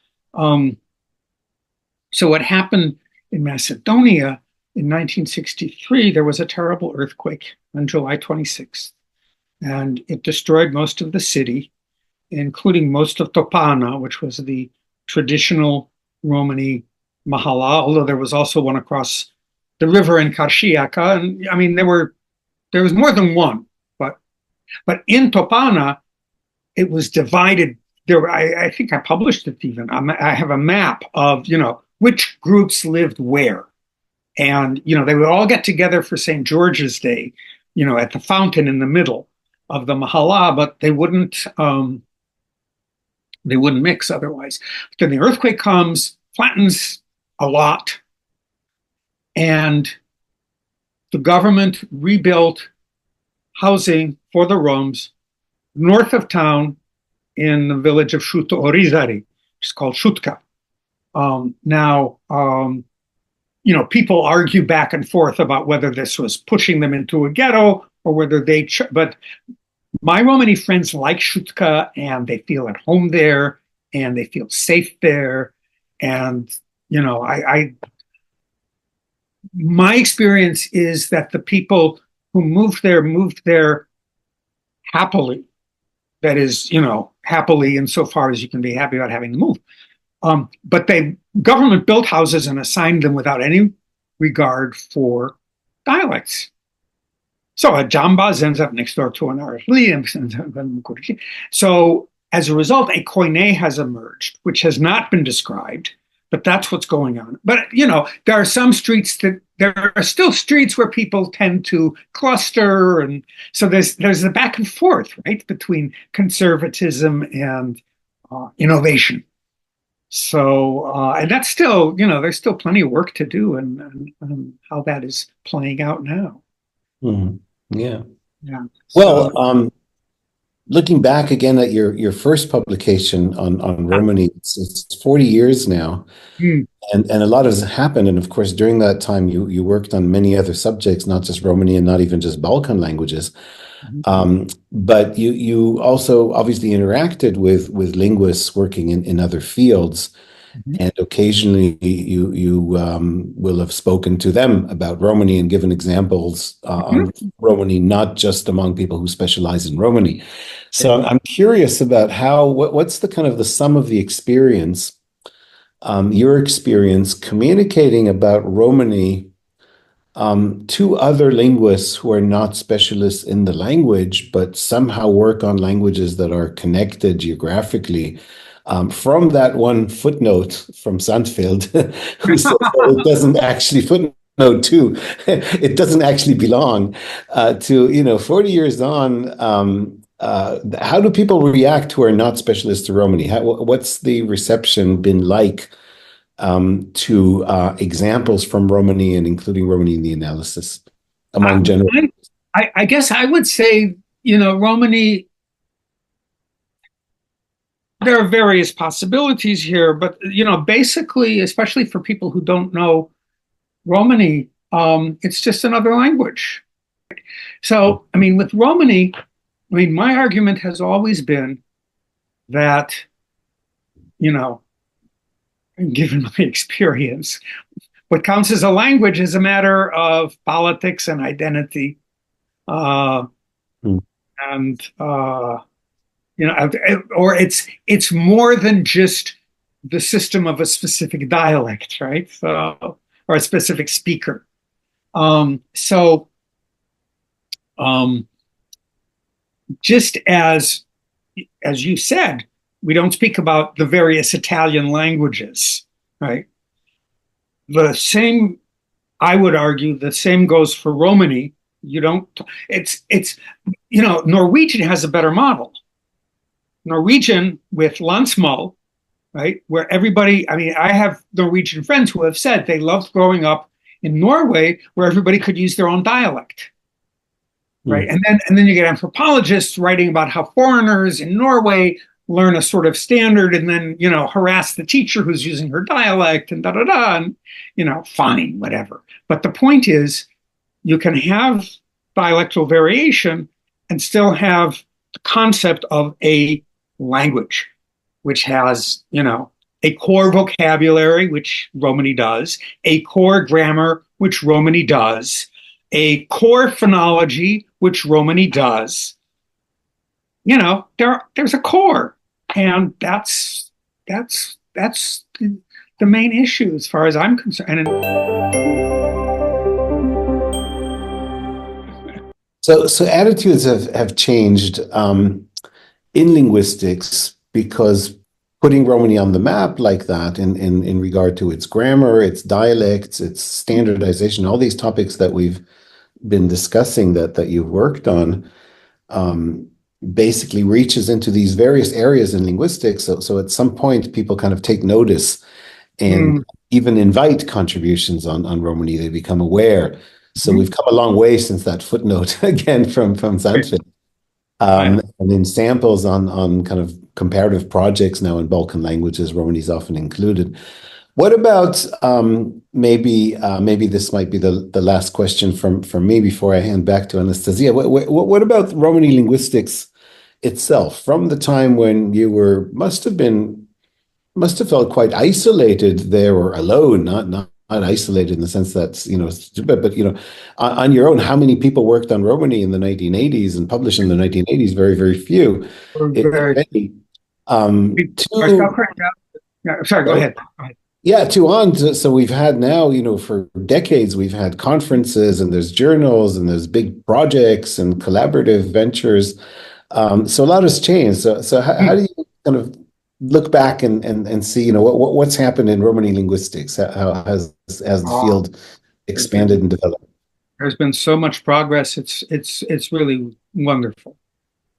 So what happened in Macedonia in 1963, there was a terrible earthquake on July 26th, and it destroyed most of the city, including most of Topana, which was the traditional Romani Mahala, although there was also one across the river in Karšiaka. And there was more than one, but in Topana, it was divided. I think I published it even. I have a map of, which groups lived where. And, they would all get together for St. George's Day, at the fountain in the middle of the Mahala, but they wouldn't mix otherwise. But then the earthquake comes, flattens a lot, and the government rebuilt housing for the Roms north of town in the village of Shuto Orizari, which is called Shutka. People argue back and forth about whether this was pushing them into a ghetto or whether but my Romani friends like Shutka and they feel at home there and they feel safe there. And, my experience is that the people who moved there happily. That is, happily insofar as you can be happy about having to move. But government built houses and assigned them without any regard for dialects. So a Jambaz ends up next door to an Arli. So as a result, a koine has emerged, which has not been described, but that's what's going on. But, there are some streets there are still streets where people tend to cluster. And so there's the back and forth, right, between conservatism and innovation. So, and that's still, there's still plenty of work to do, and how that is playing out now. Mhm. Yeah. Yeah. So, Well, looking back again at your first publication on Romani, it's 40 years now, mm, and a lot has happened. And of course, during that time, you worked on many other subjects, not just Romani and not even just Balkan languages. mhm, But you also obviously interacted with linguists working in other fields, mhm, and occasionally you will have spoken to them about Romani and given examples mhm. on Romani, not just among people who specialize in Romani. So I'm curious about what's the kind of the sum of the experience, your experience communicating about Romani to other linguists who are not specialists in the language, but somehow work on languages that are connected geographically. From that one footnote from Sandfeld, who says that it doesn't actually footnote two, it doesn't actually belong to 40 years on. How do people react who are not specialists to Romani? What's the reception been like to examples from Romani and including Romani in the analysis I, among general? I guess I would say, Romani, there are various possibilities here, but, basically, especially for people who don't know Romani, it's just another language. So, I mean, with Romani, my argument has always been that, you know, given my experience, what counts as a language is a matter of politics and identity. Uh, Hmm. and or it's more than just the system of a specific dialect, right? So, or a specific speaker. So, um, just as you said, we don't speak about the various Italian languages, right? The same, I would argue, the same goes for Romani. You don't. It's Norwegian has a better model. Norwegian with Landsmål, right? Where everybody, I have Norwegian friends who have said they loved growing up in Norway where everybody could use their own dialect, right? Hmm. And then you get anthropologists writing about how foreigners in Norway learn a sort of standard and then, harass the teacher who's using her dialect and da da da, and, fine, whatever. But the point is, you can have dialectal variation and still have the concept of a language, which has, a core vocabulary, which Romani does, a core grammar, which Romani does, a core phonology, which Romani does. There's a core, and that's the main issue as far as I'm concerned. So attitudes have changed in linguistics because putting Romani on the map like that in regard to its grammar, its dialects, its standardization, all these topics that we've been discussing that you've worked on, basically reaches into these various areas in linguistics. So at some point, people kind of take notice and Mm, even invite contributions on Romani. They become aware. So we've come a long way since that footnote again from Sandfeld. right. And in samples on kind of comparative projects now in Balkan languages, Romani is often included. What about maybe this might be the last question from me before I hand back to Anastasia. What about Romani linguistics itself from the time when you must have felt quite isolated there or alone, not isolated in the sense that's but on your own. How many people worked on Romani in the 1980s and published in the 1980s? Very, very few, We're if very, any. Marcel, Two. yeah, sorry, go Sorry. ahead. Go ahead. Yeah, two on. So we've had now, for decades, we've had conferences and there's journals and there's big projects and collaborative ventures. So a lot has changed. So how do you kind of look back and see, what's happened in Romani linguistics? How has the Oh, field there's been expanded and developed? there's been so much progress. It's really wonderful.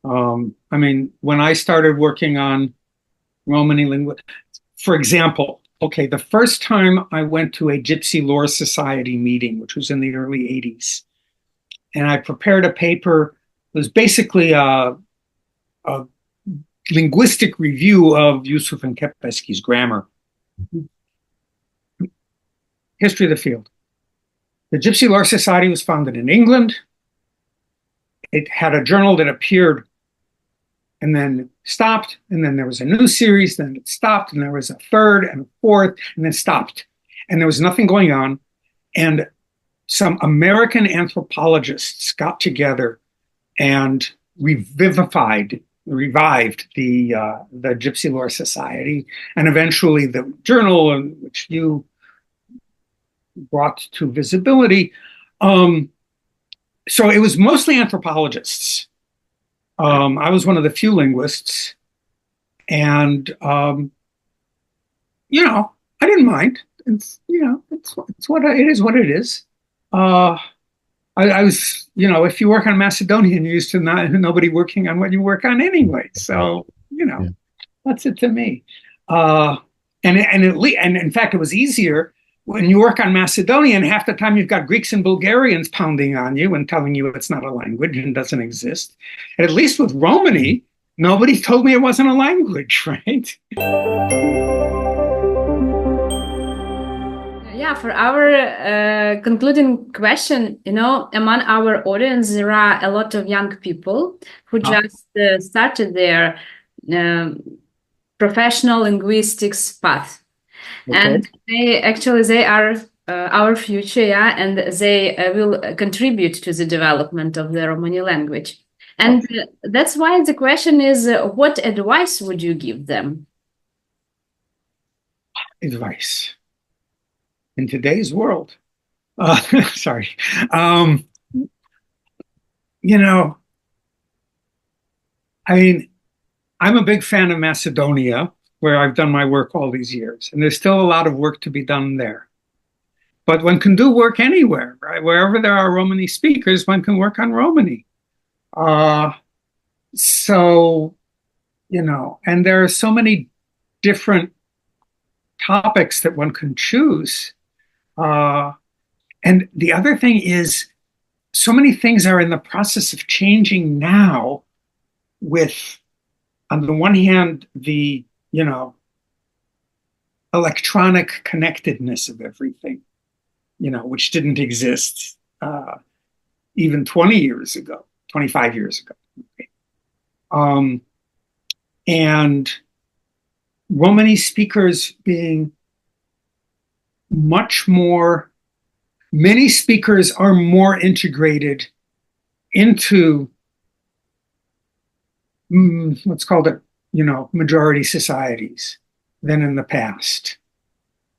When I started working on Romani linguistics, for example, okay, the first time I went to a Gypsy Lore Society meeting, which was in the early 80s, and I prepared a paper. It was basically a linguistic review of Yusuf and Kepeski's grammar. History of the field. The Gypsy Lore Society was founded in England. It had a journal that appeared and then stopped, and then there was a new series, then it stopped, and there was a third and a fourth, and then stopped. And there was nothing going on. And some American anthropologists got together and revived the Gypsy Lore Society, and eventually the journal, which you brought to visibility. So it was mostly anthropologists. I was one of the few linguists, and you know, I didn't mind. It's what it is. What it is. I was, if you work on Macedonian, you're used to nobody working on what you work on anyway. So that's it to me. And in fact, it was easier when you work on Macedonian. Half the time, you've got Greeks and Bulgarians pounding on you and telling you it's not a language and doesn't exist. And at least with Romani, nobody told me it wasn't a language, right? Yeah, for our concluding question, among our audience, there are a lot of young people who just started their professional linguistics path. Okay. And they are our future, and they will contribute to the development of the Romani language. And that's why the question is, what advice would you give them? Advice. In today's world, sorry, I mean, I'm a big fan of Macedonia, where I've done my work all these years, and there's still a lot of work to be done there. But one can do work anywhere, right? Wherever there are Romani speakers, one can work on Romani. And there are so many different topics that one can choose. And the other thing is, so many things are in the process of changing now with, on the one hand, the, electronic connectedness of everything, which didn't exist even 20 years ago, 25 years ago. And Romani speakers being many speakers are more integrated into let's call it, majority societies than in the past.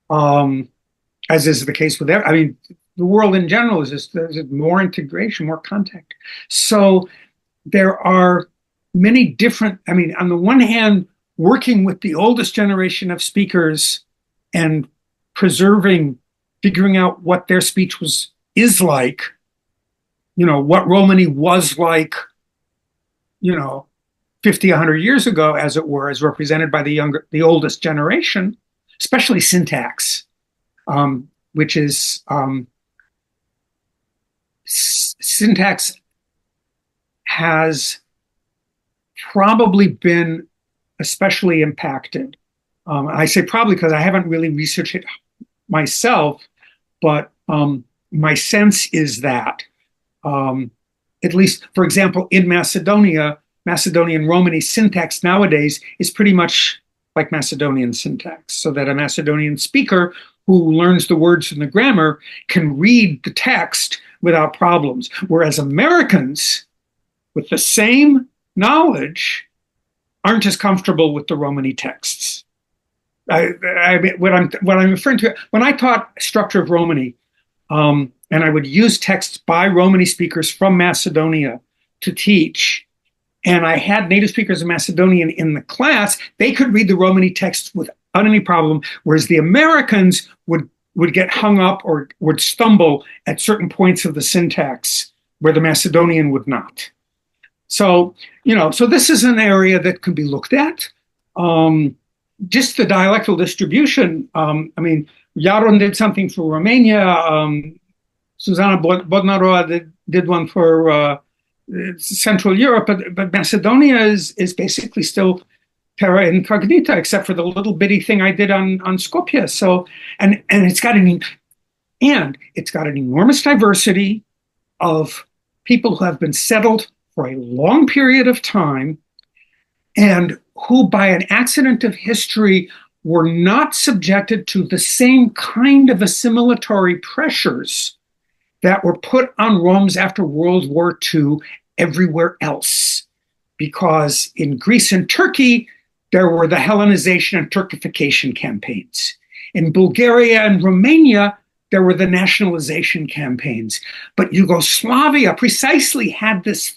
As is the case with the world in general is just, there's more integration, more contact. So there are many different, on the one hand, working with the oldest generation of speakers and figuring out what their speech is like, what Romani was like, 50, 100 years ago, as it were, as represented by the oldest generation, especially syntax, which is syntax has probably been especially impacted. I say probably because I haven't really researched it myself, but my sense is that, at least, for example, in Macedonia, Macedonian Romani syntax nowadays is pretty much like Macedonian syntax, so that a Macedonian speaker who learns the words and the grammar can read the text without problems, whereas Americans with the same knowledge aren't as comfortable with the Romani texts. What I'm referring to, when I taught structure of Romani, and I would use texts by Romani speakers from Macedonia to teach, and I had native speakers of Macedonian in the class, they could read the Romani text without any problem, whereas the Americans would get hung up or would stumble at certain points of the syntax where the Macedonian would not. So, so this is an area that can be looked at. just the dialectal distribution. I mean, Yaron did something for Romania. Susanna Bodnarova did one for Central Europe, but Macedonia is basically still terra incognita, except for the little bitty thing I did on Skopje. So, and it's got an enormous diversity of people who have been settled for a long period of time, and who, by an accident of history, were not subjected to the same kind of assimilatory pressures that were put on Roms after World War II everywhere else. Because in Greece and Turkey, there were the Hellenization and Turkification campaigns. In Bulgaria and Romania, there were the nationalization campaigns. But Yugoslavia precisely had this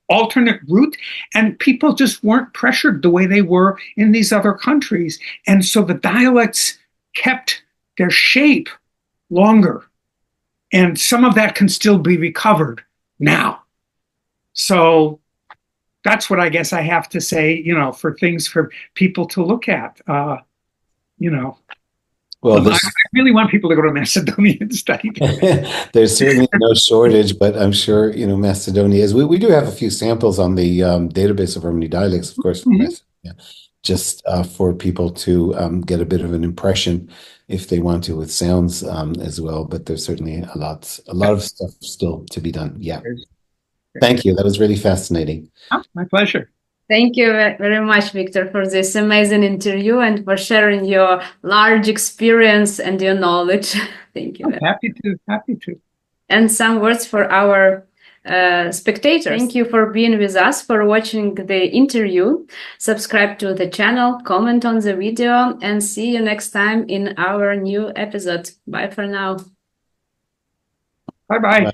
alternate route, and people just weren't pressured the way they were in these other countries. And so the dialects kept their shape longer. And some of that can still be recovered now. So that's what I guess I have to say, for things for people to look at. Well, I really want people to go to Macedonia and study. There's certainly no shortage, but I'm sure, Macedonia is. We do have a few samples on the database of Romani dialects, of course, from Macedonia, just for people to get a bit of an impression if they want to with sounds as well. But there's certainly a lot of stuff still to be done. Yeah. Thank you. That was really fascinating. Oh, my pleasure. Thank you very much, Victor, for this amazing interview and for sharing your large experience and your knowledge. Thank you. Happy to. And some words for our spectators. Thank you for being with us, for watching the interview. Subscribe to the channel, comment on the video, and see you next time in our new episode. Bye for now. Bye-bye.